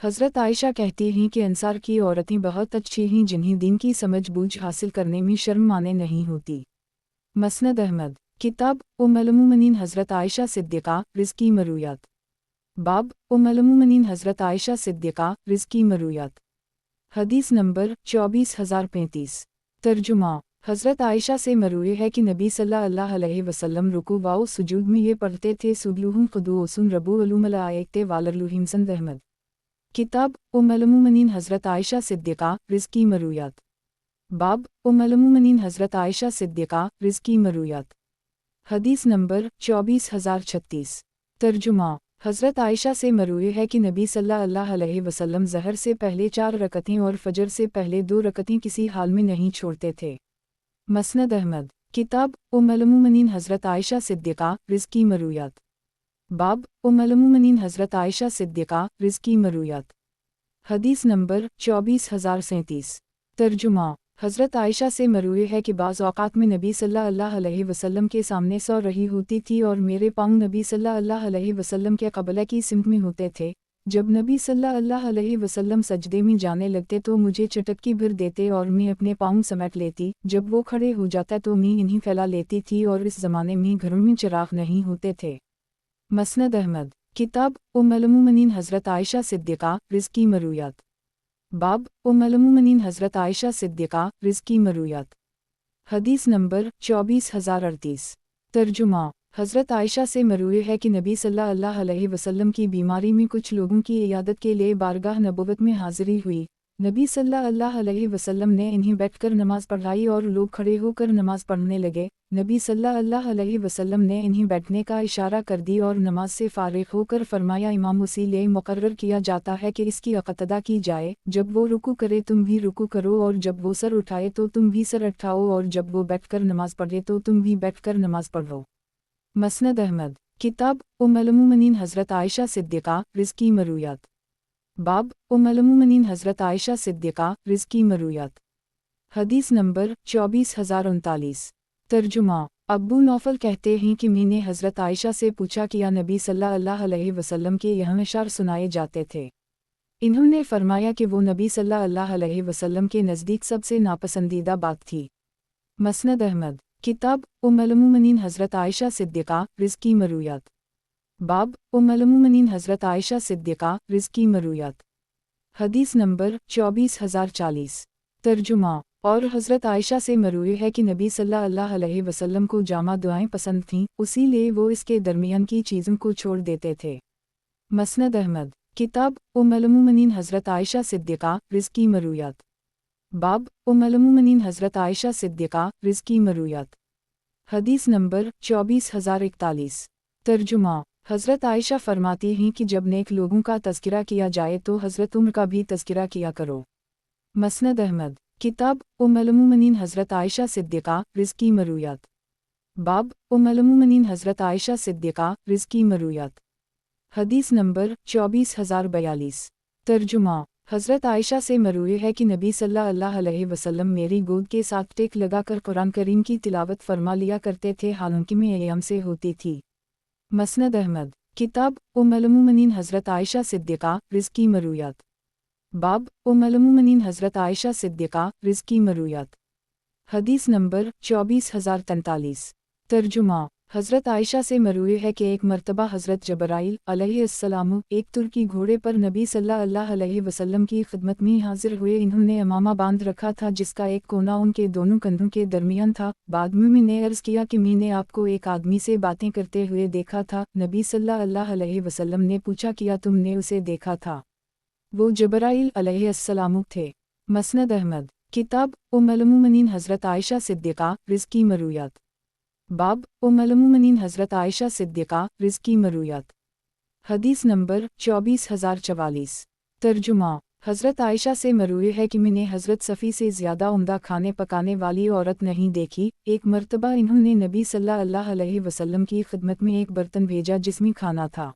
Speaker 1: حضرت عائشہ کہتی ہیں کہ انصار کی عورتیں بہت اچھی ہیں جنہیں دین کی سمجھ بوجھ حاصل کرنے میں شرم مانے نہیں ہوتی۔ مسند احمد۔ کتاب ام المومنین حضرت عائشہ صدیقہ رزقی مرویات۔ باب ام المومنین حضرت عائشہ صدیقہ رزقی مرویات۔ حدیث نمبر 24,035۔ ترجمہ: حضرت عائشہ سے مروی ہے کہ نبی صلی اللہ علیہ وسلم رکوع و سجود میں یہ پڑھتے تھے سبلوہم قدوسن ربو علوم الائکتے والرلوہم۔ مسند احمد۔ کتاب ام المومنین حضرت عائشہ صدیقہ رزقی مرویات۔ باب ام المومنین حضرت عائشہ صدیقہ رزقی مرویات۔ حدیث نمبر 24,036۔ ترجمہ: حضرت عائشہ سے مروی ہے کہ نبی صلی اللہ علیہ وسلم ظہر سے پہلے 4 رکعتیں اور فجر سے پہلے 2 رکعتیں کسی حال میں نہیں چھوڑتے تھے۔ مسند احمد۔ کتاب ام المومنین حضرت عائشہ صدیقہ رزقی مرویات۔ باب ام المومنین حضرت عائشہ صدیقہ رزقی مرویات۔ حدیث نمبر 24,037۔ ترجمہ: حضرت عائشہ سے مروی ہے کہ بعض اوقات میں نبی صلی اللہ علیہ وسلم کے سامنے سو رہی ہوتی تھی اور میرے پاؤں نبی صلی اللہ علیہ وسلم کے قبلہ کی سمت میں ہوتے تھے۔ جب نبی صلی اللہ علیہ وسلم سجدے میں جانے لگتے تو مجھے چٹکی بھر دیتے اور میں اپنے پاؤں سمیٹ لیتی۔ جب وہ کھڑے ہو جاتا تو میں انہیں پھیلا لیتی تھی اور اس زمانے میں گھروں میں چراغ نہیں ہوتے تھے۔ مسند احمد۔ کتاب ام المومنین حضرت عائشہ صدیقہ رزقی مرویات۔ باب ام المومنین حضرت عائشہ صدیقہ رزقی مرویات۔ حدیث نمبر 24,038۔ ترجمہ: حضرت عائشہ سے مروی ہے کہ نبی صلی اللہ علیہ وسلم کی بیماری میں کچھ لوگوں کی عیادت کے لیے بارگاہ نبوت میں حاضری ہوئی۔ نبی صلی اللہ علیہ وسلم نے انہیں بیٹھ کر نماز پڑھائی اور لوگ کھڑے ہو کر نماز پڑھنے لگے۔ نبی صلی اللہ علیہ وسلم نے انہیں بیٹھنے کا اشارہ کر دی اور نماز سے فارغ ہو کر فرمایا امام اسی لیے مقرر کیا جاتا ہے کہ اس کی اقتدا کی جائے، جب وہ رکوع کرے تم بھی رکوع کرو اور جب وہ سر اٹھائے تو تم بھی سر اٹھاؤ اور جب وہ بیٹھ کر نماز پڑھے تو تم بھی بیٹھ کر نماز پڑھو۔ مسند احمد۔ کتاب ام المومنین حضرت عائشہ صدیقہ رزقی مرویات۔ باب ام المومنین حضرت عائشہ صدیقہ رزقی مرویات۔ حدیث نمبر 24,039۔ ترجمہ: ابو نوفل کہتے ہیں کہ میں نے حضرت عائشہ سے پوچھا کہ یا نبی صلی اللہ علیہ وسلم کے یہاں اشعار سنائے جاتے تھے؟ انہوں نے فرمایا کہ وہ نبی صلی اللہ علیہ وسلم کے نزدیک سب سے ناپسندیدہ بات تھی۔ مسند احمد۔ کتاب ام المومنین حضرت عائشہ صدیقہ رزقی مرویات۔ باب ام المومنین حضرت عائشہ صدیقہ رزقی مرویات۔ حدیث نمبر 24,040۔ ترجمہ: اور حضرت عائشہ سے مروی ہے کہ نبی صلی اللہ علیہ وسلم کو جامع دعائیں پسند تھیں، اسی لیے وہ اس کے درمیان کی چیزوں کو چھوڑ دیتے تھے۔ مسند احمد۔ کتاب ام المومنین حضرت عائشہ صدیقہ رزقی مرویات۔ باب ام المومنین حضرت عائشہ صدیقہ رزقی مرویات۔ حدیث نمبر 24,041۔ ترجمہ: حضرت عائشہ فرماتی ہیں کہ جب نیک لوگوں کا تذکرہ کیا جائے تو حضرت عمر کا بھی تذکرہ کیا کرو۔ مسند احمد، کتاب ام المومنین حضرت عائشہ صدیقہ رض کی مرویات۔ باب ام المومنین حضرت عائشہ صدیقہ رض کی مرویات۔ حدیث نمبر 24042۔ ترجمہ۔ حضرت عائشہ سے مروی ہے کہ نبی صلی اللہ علیہ وسلم میری گود کے ساتھ ٹیک لگا کر قرآن کریم کی تلاوت فرما لیا کرتے تھے، حالانکہ میں ایام سے ہوتی تھی۔ مسند احمد، کتاب ام المومنین حضرت عائشہ صدیقہ رض کی مرویات۔ باب ام المومنین حضرت عائشہ صدیقہ رض کی مرویات۔ حدیث نمبر 24043۔ ترجمہ۔ حضرت عائشہ سے مروی ہے کہ ایک مرتبہ حضرت جبرائیل علیہ السلام ایک ترکی گھوڑے پر نبی صلی اللہ علیہ وسلم کی خدمت میں حاضر ہوئے۔ انہوں نے امامہ باندھ رکھا تھا جس کا ایک کونا ان کے دونوں کندھوں کے درمیان تھا۔ بعد میں نے عرض کیا کہ میں نے آپ کو ایک آدمی سے باتیں کرتے ہوئے دیکھا تھا۔ نبی صلی اللہ علیہ وسلم نے پوچھا کیا تم نے اسے دیکھا تھا؟ وہ جبرائیل علیہ السلام تھے۔ مسند احمد، کتاب ام المومنین حضرت عائشہ صدیقہ رض کی مرویات۔ باب ام المومنین حضرت عائشہ صدیقہ رض کی مرویات۔ حدیث نمبر 24044۔ ترجمہ۔ حضرت عائشہ سے مروی ہے کہ میں نے حضرت صفی سے زیادہ عمدہ کھانے پکانے والی عورت نہیں دیکھی۔ ایک مرتبہ انہوں نے نبی صلی اللہ علیہ وسلم کی خدمت میں ایک برتن بھیجا جس میں کھانا تھا۔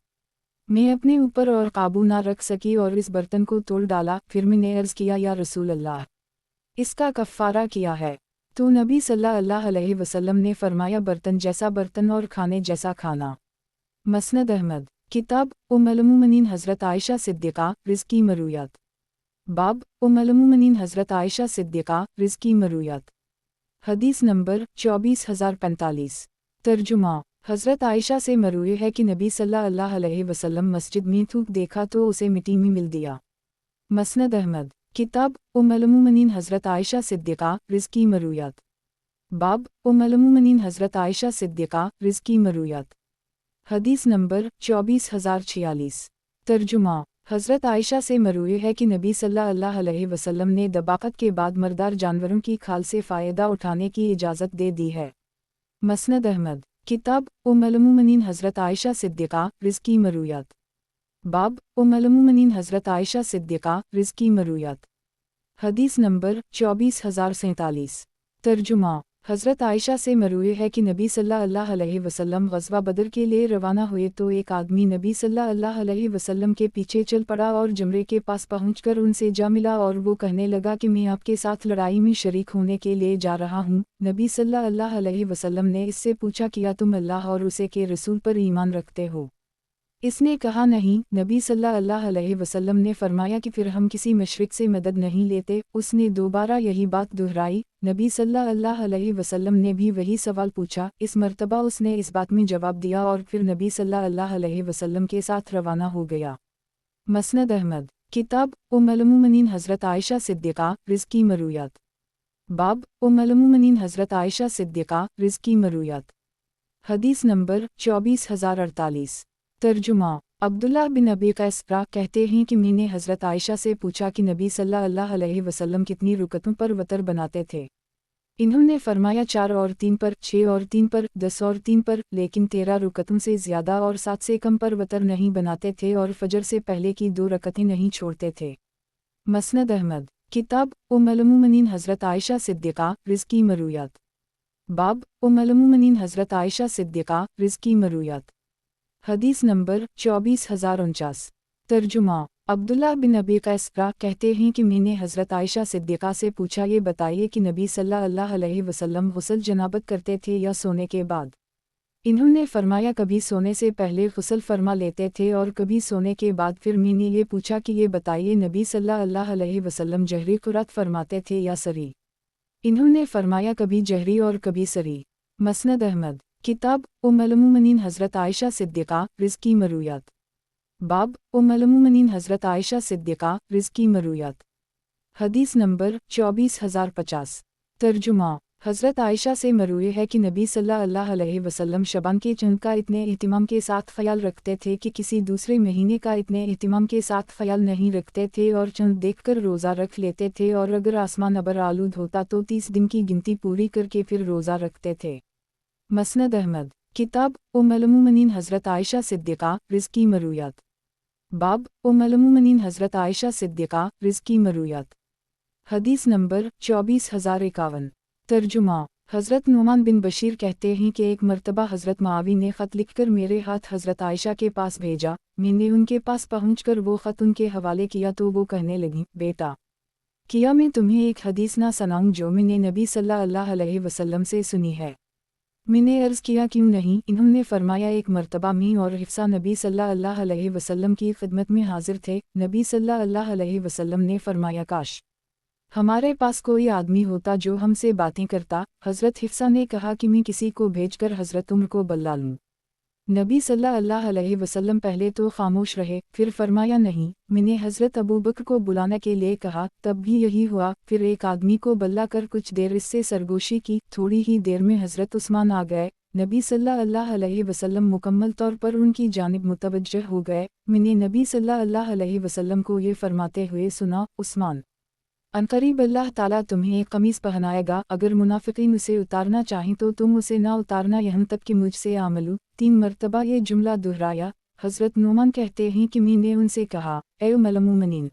Speaker 1: میں اپنے اوپر اور قابو نہ رکھ سکی اور اس برتن کو توڑ ڈالا۔ پھر میں نے عرض کیا یا رسول اللہ، اس کا کفارہ کیا ہے؟ تو نبی صلی اللہ علیہ وسلم نے فرمایا برتن جیسا برتن اور کھانے جیسا کھانا۔ مسند احمد، کتاب ام المومنین حضرت عائشہ صدیقہ رض کی مرویات۔ باب ام المومنین حضرت عائشہ صدیقہ رض کی مرویات۔ حدیث نمبر 24045۔ ترجمہ۔ حضرت عائشہ سے مروی ہے کہ نبی صلی اللہ علیہ وسلم مسجد میں تھوک دیکھا تو اسے مٹی میں مل دیا۔ مسند احمد، کتاب ام المومنین حضرت عائشہ صدیقہ رض کی مرویات۔ باب ام المومنین حضرت عائشہ صدیقہ رض کی مرویات۔ حدیث نمبر 24046۔ ترجمہ۔ حضرت عائشہ سے مروی ہے کہ نبی صلی اللہ علیہ وسلم نے دباغت کے بعد مردار جانوروں کی کھال سے فائدہ اٹھانے کی اجازت دے دی ہے۔ مسند احمد، کتاب ام المومنین حضرت عائشہ صدیقہ رض کی مرویات۔ باب ام المومنین حضرت عائشہ صدیقہ رض کی مرویات۔ حدیث نمبر 24047۔ ترجمہ۔ حضرت عائشہ سے مروی ہے کہ نبی صلی اللہ علیہ وسلم غزوہ بدر کے لیے روانہ ہوئے تو ایک آدمی نبی صلی اللہ علیہ وسلم کے پیچھے چل پڑا اور جمرے کے پاس پہنچ کر ان سے جا ملا اور وہ کہنے لگا کہ میں آپ کے ساتھ لڑائی میں شریک ہونے کے لیے جا رہا ہوں۔ نبی صلی اللہ علیہ وسلم نے اس سے پوچھا کیا تم اللہ اور اسے کے رسول پر ایمان رکھتے ہو؟ اس نے کہا نہیں۔ نبی صلی اللہ علیہ وسلم نے فرمایا کہ پھر ہم کسی مشرک سے مدد نہیں لیتے۔ اس نے دوبارہ یہی بات دہرائی۔ نبی صلی اللہ علیہ وسلم نے بھی وہی سوال پوچھا۔ اس مرتبہ اس نے اس بات میں جواب دیا اور پھر نبی صلی اللہ علیہ وسلم کے ساتھ روانہ ہو گیا۔ مسند احمد، کتاب ام المومنین حضرت عائشہ صدیقہ رض کی مرویات۔ باب ام المومنین حضرت عائشہ صدیقہ رض کی مرویات۔ حدیث نمبر 24048۔ ترجمہ۔ عبداللہ بن ابی قیس کہتے ہیں کہ میں نے حضرت عائشہ سے پوچھا کہ نبی صلی اللہ علیہ وسلم کتنی رکعتوں پر وتر بناتے تھے؟ انہوں نے فرمایا 4 اور 3 پر، 6 اور 3 پر، 10 اور 3 پر، لیکن 13 رکعتوں سے زیادہ اور 7 سے کم پر وتر نہیں بناتے تھے اور فجر سے پہلے کی 2 رکعتیں نہیں چھوڑتے تھے۔ مسند احمد، کتاب ام المومنین حضرت عائشہ صدیقہ رض کی مرویات۔ باب ام المومنین حضرت عائشہ صدیقہ رض کی مرویات۔ حدیث نمبر 24049۔ ترجمہ۔ عبداللہ بن ابی قیس کہتے ہیں کہ میں نے حضرت عائشہ صدیقہ سے پوچھا یہ بتائیے کہ نبی صلی اللہ علیہ وسلم غسل جنابت کرتے تھے یا سونے کے بعد؟ انہوں نے فرمایا کبھی سونے سے پہلے غسل فرما لیتے تھے اور کبھی سونے کے بعد۔ پھر میں نے یہ پوچھا کہ یہ بتائیے نبی صلی اللہ علیہ وسلم جہری قرات فرماتے تھے یا سری؟ انہوں نے فرمایا کبھی جہری اور کبھی سری۔ مسند احمد، کتاب ام المومنین حضرت عائشہ صدیقہ رض کی مرویات۔ باب ام المومنین حضرت عائشہ صدیقہ رض کی مرویات۔ حدیث نمبر 24050۔ ترجمہ۔ حضرت عائشہ سے مروی ہے کہ نبی صلی اللہ علیہ وسلم شعبان کے چند کا اتنے اہتمام کے ساتھ خیال رکھتے تھے کہ کسی دوسرے مہینے کا اتنے اہتمام کے ساتھ خیال نہیں رکھتے تھے اور چند دیکھ کر روزہ رکھ لیتے تھے، اور اگر آسمان ابر آلود ہوتا تو 30 دن کی گنتی پوری کر کے پھر روزہ رکھتے تھے۔ مسند احمد، किताब उम्मुल-मोमिनीन हज़रत आयशा सिद्दीक़ा रिज़्की मरूयात। बाब उम्मुल-मोमिनीन हज़रत आयशा सिद्दीक़ा रिज़्की मरूयात। हदीस नंबर 24051। तर्जुमा। हज़रत नुमान बिन बशीर कहते हैं कि एक मर्तबा हज़रत मुआवी ने ख़त लिखकर मेरे हाथ हज़रत आयशा के पास भेजा। मैंने उनके पास पहुंचकर वो ख़त उनके हवाले किया तो वो कहने लगी, बेटा, क्या मैं तुम्हें एक हदीस ना सुनाऊं जो मैंने नबी सल्लल्लाहु अलैहि वसल्लम से सुनी है। मैंने अर्ज़ किया क्यों नहीं। इन्होंने फरमाया एक मर्तबा मैं और हिफ्सा नबी सल्लल्लाहु अलैहि वसल्लम की खिदमत में हाजिर थे। नबी सल्लल्लाहु अलैहि वसल्लम ने फरमाया काश हमारे पास कोई आदमी होता जो हमसे बातें करता। हज़रत हिफ्सा ने कहा कि मैं किसी को भेजकर हज़रत उम्र को बुला लूँ। नबी सल्लल्लाहु अलैहि वसल्लम पहले तो खामोश रहे, फिर फरमाया नहीं। मैंने हज़रत अबू बकर को बुलाने के लिए कहा, तब भी यही हुआ। फिर एक आदमी को बुला कर कुछ देर इससे सरगोशी की। थोड़ी ही देर में हज़रत उस्मान आ गए। नबी सल्लल्लाहु अलैहि वसल्लम मुकम्मल तौर पर उनकी जानिब मुतवज्जह हो गए। मैंने नबी सल्लल्लाहु अलैहि वसल्लम को ये फरमाते हुए सुना, उस्मान, अनकरीब अल्लाह ताला तुम्हें एक कमीज़ पहनाएगा। अगर मुनाफिकीन उसे उतारना चाहें तो तुम उसे ना उतारना यहाँ तक कि मुझसे आमलू। 3 मरतबा ये जुमला दोहराया। हज़रत नुमान कहते हैं कि मैंने उनसे कहा, ए उम्मुल-मोमिनीन,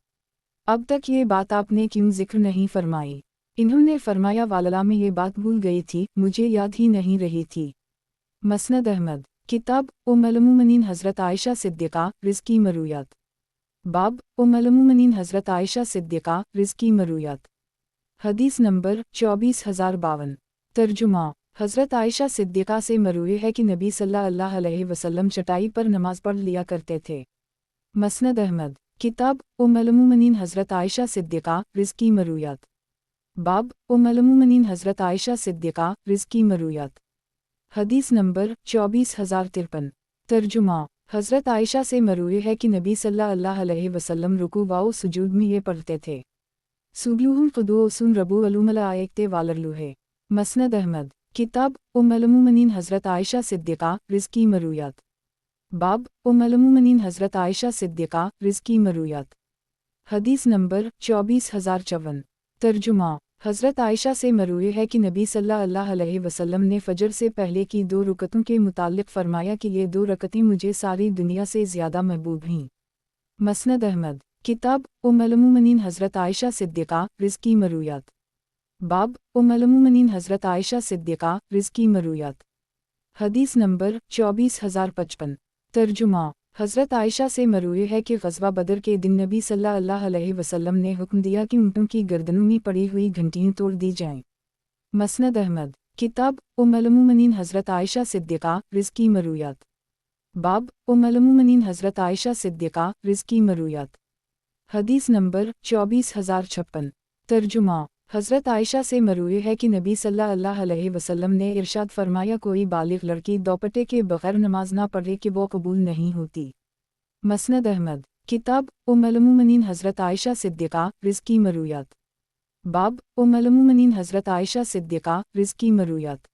Speaker 1: अब तक ये बात आपने क्यों जिक्र नहीं फरमाई। इन्होंने फरमाया वालला में ये बात भूल गई थी, मुझे याद ही नहीं रही थी। मसनद अहमद। किताब उम्मुल-मोमिनीन हज़रत आयशा सिद्दीक़ा रिज़्की मरूयात। बाब उम्मुल-मोमिनीन हज़रत आयशा सिद्दीक़ा रिज़्की मरूयात। हदीस नंबर 24052। तर्जुमा। हज़रत आयशा सिद्दीक़ा से मरूए है कि नबी सल्लल्लाहु अलैहि वसल्लम चटाई पर नमाज पढ़ लिया करते थे। मसनद अहमद। किताब उम्मुल-मोमिनीन हज़रत आयशा सिद्दीक़ा रिज़्की मरूयात। बाब उम्मुल-मोमिनीन हज़रत आयशा सिद्दीक़ा रिज़्की मरूयात। हदीस नंबर 24053। तर्जुमा। हज़रत आयशा से मरूए है कि नबी सल्लल्लाहु अलैहि वसल्लम रुकू व सुजूद में ये पढ़ते थे, सुबलूहुन क़ुदूउन रबू अलुमलाइकते वालरलुहे। मसनद अहमद। किताब उम्मुल-मोमिनीन हज़रत आयशा सिद्दीक़ा रिज़्की मरूयात। बाब उम्मुल-मोमिनीन हज़रत आयशा सिद्दीक़ा रिज़्की मरूयात। हदीस नंबर 24054। तर्जुमा। हज़रत आयशा से मरूए है कि नबी सल्लल्लाहु अलैहि वसल्लम ने फ़जर से पहले की 2 रकअतों के मुताल्लिक़ फ़रमाया कि ये 2 रकअतें मुझे सारी दुनिया से ज़्यादा महबूब हैं। मसनद अहमद। किताब उम्मुल-मोमिनीन हज़रत आयशा सिद्दीक़ा रिज़्की मरूयात। बाब उम्मुल-मोमिनीन हज़रत आयशा सिद्दीक़ा रिज़्की मरूयात। हदीस नंबर 24055। तर्जुमा। हज़रत आयशा से मरूए है कि ग़ज़वा बदर के दिन नबी सल्लल्लाहु अलैहि वसल्लम ने हुक्म दिया कि ऊँटों की गर्दनों में पड़ी हुई घंटियाँ तोड़ दी जाएँ। मसनद अहमद। किताब उम्मुल-मोमिनीन हज़रत आयशा सिद्दीक़ा रिज़्की मरूयात। बाब उम्मुल-मोमिनीन हज़रत आयशा सिद्दीक़ा रिज़्की मरूयात। हदीस नंबर 24056। तर्जुमा। हज़रत आयशा से मरूए है कि नबी सल्लल्लाहु अलैहि वसल्लम ने इरशाद फरमाया कोई बालिग़ लड़की दोपट्टे के बग़ैर नमाज ना पढ़े कि वो कबूल नहीं होती। मसनद अहमद। किताब उम्मुल-मोमिनीन हज़रत आयशा सिद्दीक़ा रिज़्की मरूयात। बाब उम्मुल-मोमिनीन हज़रत आयशा सिद्दीक़ा रिज़्की मरूयात।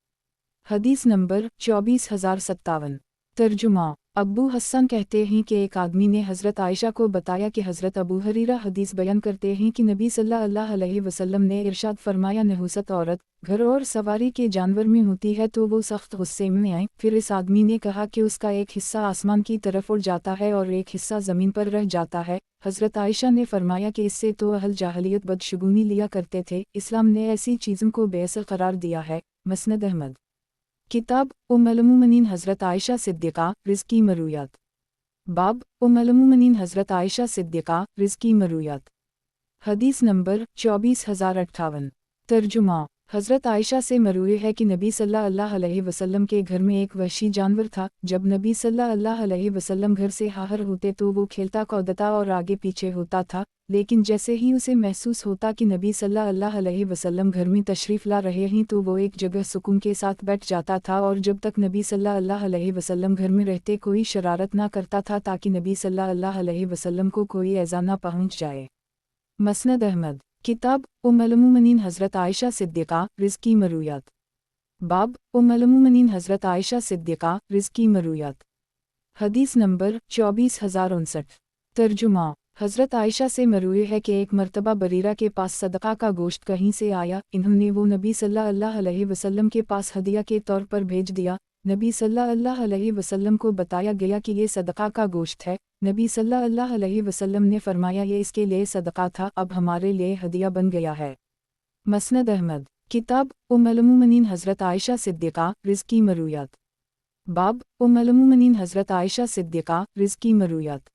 Speaker 1: हदीस नंबर 24057। तर्जुमा। अब्बू हसन कहते हैं कि एक आदमी ने हज़रत आयशा को बताया कि हज़रत अबू हुरैरा हदीस बयान करते हैं कि नबी सल्लल्लाहु अलैहि वसल्लम ने इरशाद फरमाया नहुसत औरत घर और सवारी के जानवर में होती है तो वो सख्त गुस्से में आए। फिर इस आदमी ने कहा कि उसका एक हिस्सा आसमान की तरफ उड़ जाता है और एक हिस्सा ज़मीन पर रह जाता है। हज़रत आयशा ने फरमाया कि इससे तो अहल जाहलियत बदशगुनी लिया करते थे, इस्लाम ने ऐसी चीज़ों को बेअसर करार दिया है। मसनद अहमद। किताब उम्मुल-मोमिनीन हज़रत आयशा सिद्दीक़ा रिज़्की मरूयात। बाब उम्मुल-मोमिनीन हज़रत आयशा सिद्दीक़ा रिज़्की मरूयात। हदीस नंबर 24058। तर्जुमा। हज़रत आयशा से मरूए है कि नबी सल्लल्लाहु अलैहि वसल्लम के घर में एक वहशी जानवर था। जब नबी सल्लल्लाहु अलैहि वसल्लम घर से बाहर होते तो वो खेलता कूदता और आगे पीछे होता था, लेकिन जैसे ही उसे महसूस होता कि नबी सल्लल्लाहु अलैहि वसल्लम घर में तशरीफ़ ला रहे हैं तो वो एक जगह सुकून के साथ बैठ जाता था और जब तक नबी सल्लल्लाहु अलैहि वसल्लम घर में रहते कोई शरारत ना करता था ताकि नबी सल्लल्लाहु अलैहि वसल्लम को कोई ऐज़ा ना पहुँच जाए। मसनद अहमद। किताब उम्मुल-मोमिनीन हज़रत आयशा सिद्दीक़ा रिज़्की मरूयात। बाब उम्मुल-मोमिनीन हज़रत आयशा सिद्दीक़ा रिज़्की मरूयात। हदीस नंबर 24059। तर्जुमा। हज़रत आयशा से मरूए है कि एक मर्तबा बरीरा के पास सदक़ा का गोश्त कहीं से आया। इन्होंने वो नबी सल्लल्लाहु अलैहि वसल्लम के पास हदिया के तौर पर भेज दिया। नबी सल्लल्लाहु अलैहि वसल्लम को बताया गया कि ये सदका का गोश्त है। नबी सल्लल्लाहु अलैहि वसल्लम ने फरमाया ये इसके लिए सदका था, अब हमारे लिए हदिया बन गया है। मसनद अहमद, किताब उम्मुल मोमिनीन हज़रत आयशा सिद्दीक़ा रिज़्क़ी मरूयात। बाब उम्मुल मोमिनीन हज़रत आयशा सिद्दीक़ा रिज़्क़ी मरूयात।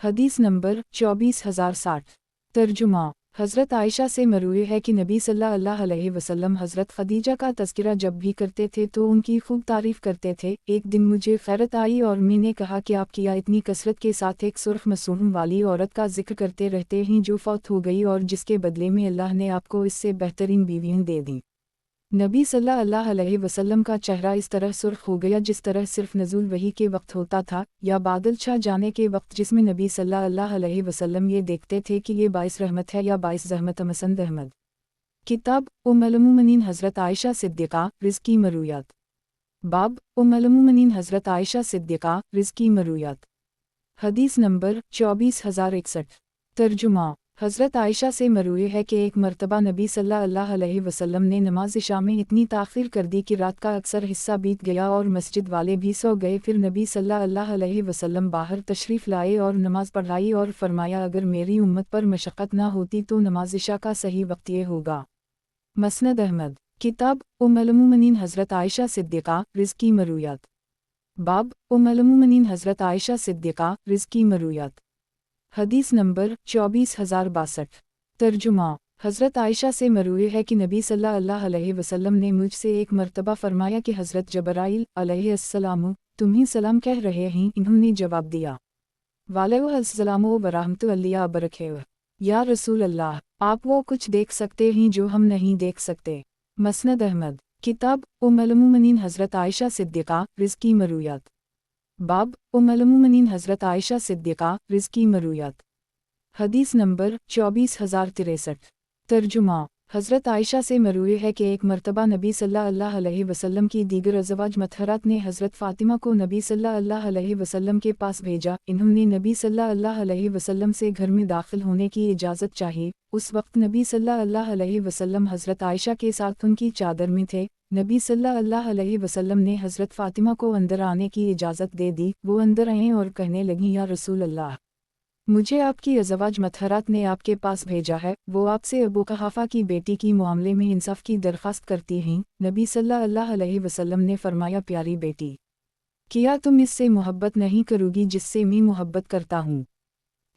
Speaker 1: हदीस नंबर 24060। तर्जुमा, हज़रत आयशा से मरूए है कि नबी सल्लल्लाहु अलैहि वसल्लम हज़रत खदीजा का तज़किरा जब भी करते थे तो उनकी खूब तारीफ़ करते थे। एक दिन मुझे खैरत आई और मैंने कहा कि आप किया इतनी कसरत के साथ एक सुर्ख मसूम वाली औरत का जिक्र करते रहते हैं जो फौत हो गई और जिसके बदले में अल्लाह ने आपको इससे बेहतरीन बीवियाँ दे दी। नबी सल्लल्लाहु अलैहि वसल्लम का चेहरा इस तरह सुर्ख हो गया जिस तरह सिर्फ नज़ुल वही के वक्त होता था या बादल छा जाने के वक्त, जिसमें नबी सल्लल्लाहु अलैहि वसल्लम ये देखते थे कि ये बाइस रहमत है या बाइस ज़हमत। मसनद अहमद, किताब उम्मुल मोमिनीन हज़रत आयशा सिद्दीक़ा रिज़्क़ी मरूयात। बाब उम्मुल मोमिनीन हज़रत आयशा सिद्दीक़ा रिज़्क़ी मरूयात। हदीस नंबर 24061। तर्जुमा, हज़रत आयशा से मरूए है कि एक मरतबा नबी सल्लल्लाहु अलैहि वसल्लम ने नमाज इशा में इतनी ताख़ीर कर दी कि रात का अक्सर हिस्सा बीत गया और मस्जिद वाले भी सो गए। फिर नबी सल्लल्लाहु अलैहि वसल्लम बाहर तशरीफ़ लाए और नमाज पढ़ाई और फरमाया अगर मेरी उम्मत पर मशक्क़त ना होती तो नमाज इशा का सही वक्त ये होगा। मसनद अहमद, किताब उम्मुल मोमिनीन हज़रत आयशा सिद्दीक़ा रिज़्क़ी मरूयात। बाब उम्मुल मोमिनीन हज़रत आयशा सिद्दीक़ा रिज़्क़ी मरूयात। हदीस नंबर 24062। तर्जुमा, हज़रत आयशा से मरूए है कि नबी सल्लल्लाहु अलैहि वसल्लम ने मुझसे एक मरतबा फरमाया कि हज़रत जबराइल अलैहिस्सलाम तुम ही सलाम कह रहे हैं। इन्होंने जवाब दिया वालेकुम व रहमतुल्लाहि व बरकातहू। या रसूल अल्लाह, आप वो कुछ देख सकते हैं जो हम नहीं देख सकते। मसनद अहमद, किताब उम्मुल मोमिनीन हज़रत आयशा सिद्दीक़ा रिज़्क़ी मरूयात। बाब उम्मुल मोमिनीन हज़रत आयशा सिद्दीक़ा रिज़्क़ी मरूयात। हदीस नंबर 24063। तर्जुमा, हज़रत आयशा से मरूए है कि एक मरतबा नबी सल्लल्लाहु अलैहि वसल्लम की दीगर अज़वाज मतहरात ने हज़रत फ़ातिमा को नबी सल्लल्लाहु अलैहि वसल्लम के पास भेजा। इन्होंने नबी सल्लल्लाहु अलैहि वसल्लम से घर में दाखिल होने की इजाज़त चाही। उस वक्त नबी सल्लल्लाहु अलैहि वसल्लम हज़रत आयशा के साथ उनकी चादर में थे। नबी सल्लल्लाहु अलैहि वसल्लम ने हज़रत फ़ातिमा को अंदर आने की इजाज़त दे दी। वो अंदर आए और कहने लगीं या रसूल अल्लाह, मुझे आपकी अज़वाज मतहरात ने आपके पास भेजा है। वो आपसे अबू कहाफ़ा की बेटी की मामले में इंसाफ की दरख्वास्त करती हैं। नबी सल्लल्लाहु अलैहि वसल्लम ने फरमाया प्यारी बेटी, क्या तुम इससे मोहब्बत नहीं करोगी जिससे मैं मोहब्बत करता हूँ?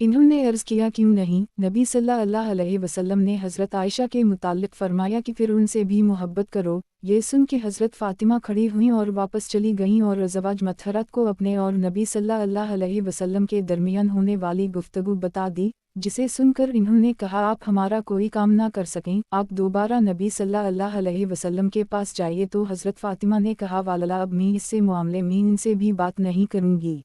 Speaker 1: इन्होंने अर्ज़ किया क्यों नहीं? नबी सल्लल्लाहु अलैहि वसल्लम ने हज़रत आयशा के मुताल्लिक़ फरमाया कि फिर उनसे भी मोहब्बत करो। ये सुन के हज़रत फ़ातिमा खड़ी हुईं और वापस चली गईं और अज़वाज मतहरात को अपने और नबी सल्लल्लाहु अलैहि वसल्लम के दरमियान होने वाली गुफ्तगू बता दी, जिसे सुनकर इन्होंने कहा आप हमारा कोई काम ना कर सकें, आप दोबारा नबी सल्लल्लाहु अलैहि वसल्लम के पास जाइए। तो हज़रत फ़ातिमा ने कहा वालला, अब मैं इससे मामले में इनसे भी बात नहीं करूँगी।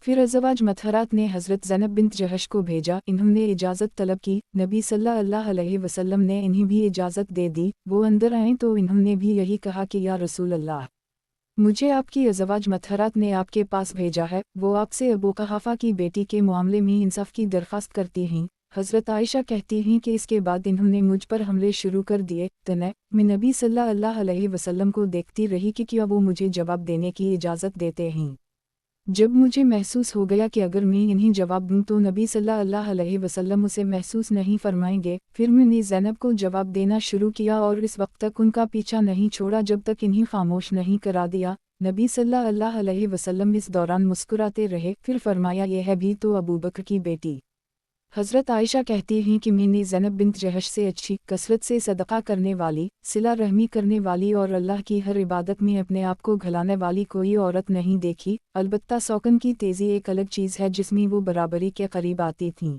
Speaker 1: फिर अज़वाज मतहरात ने हज़रत ज़ैनब बिन्त जहश को भेजा। इन्होंने इजाज़त तलब की। नबी सल्लल्लाहु अलैहि वसल्लम ने इन्हें भी इजाज़त दे दी। वो अंदर आए तो इन्होंने भी यही कहा कि या रसूल अल्लाह, मुझे आपकी अज़वाज मतहरात ने आपके पास भेजा है। वो आपसे अबू कहाफ़ा की बेटी के मामले में इंसाफ की दरख्वास्त करती हैं। हज़रत आयशा कहती हैं कि इसके बाद इन्होंने मुझ पर हमले शुरू कर दिए। मैं नबी सल्लल्लाहु अलैहि वसल्लम को देखती रही कि क्या वो मुझे जवाब देने की इजाज़त देते हैं। जब मुझे महसूस हो गया कि अगर मैं इन्हें जवाब दूं तो नबी सल्लल्लाहु अलैहि वसल्लम उसे महसूस नहीं फरमाएंगे, फिर मैंने ज़ैनब को जवाब देना शुरू किया और इस वक्त तक उनका पीछा नहीं छोड़ा जब तक इन्हें खामोश नहीं करा दिया। नबी सल्लल्लाहु अलैहि वसल्लम इस दौरान मुस्कुराते रहे। फिर फरमाया यह है भी तो अबू बकर की बेटी। हज़रत आयशा कहती हैं कि मैंने ज़ैनब बिन्त जहश से अच्छी, कसरत से सदका करने वाली, सिला रहमी करने वाली और अल्लाह की हर इबादत में अपने आप को घलाने वाली कोई औरत नहीं देखी। अलबत्ता सौकन की तेज़ी एक अलग चीज़ है जिसमें वो बराबरी के करीब आती थीं।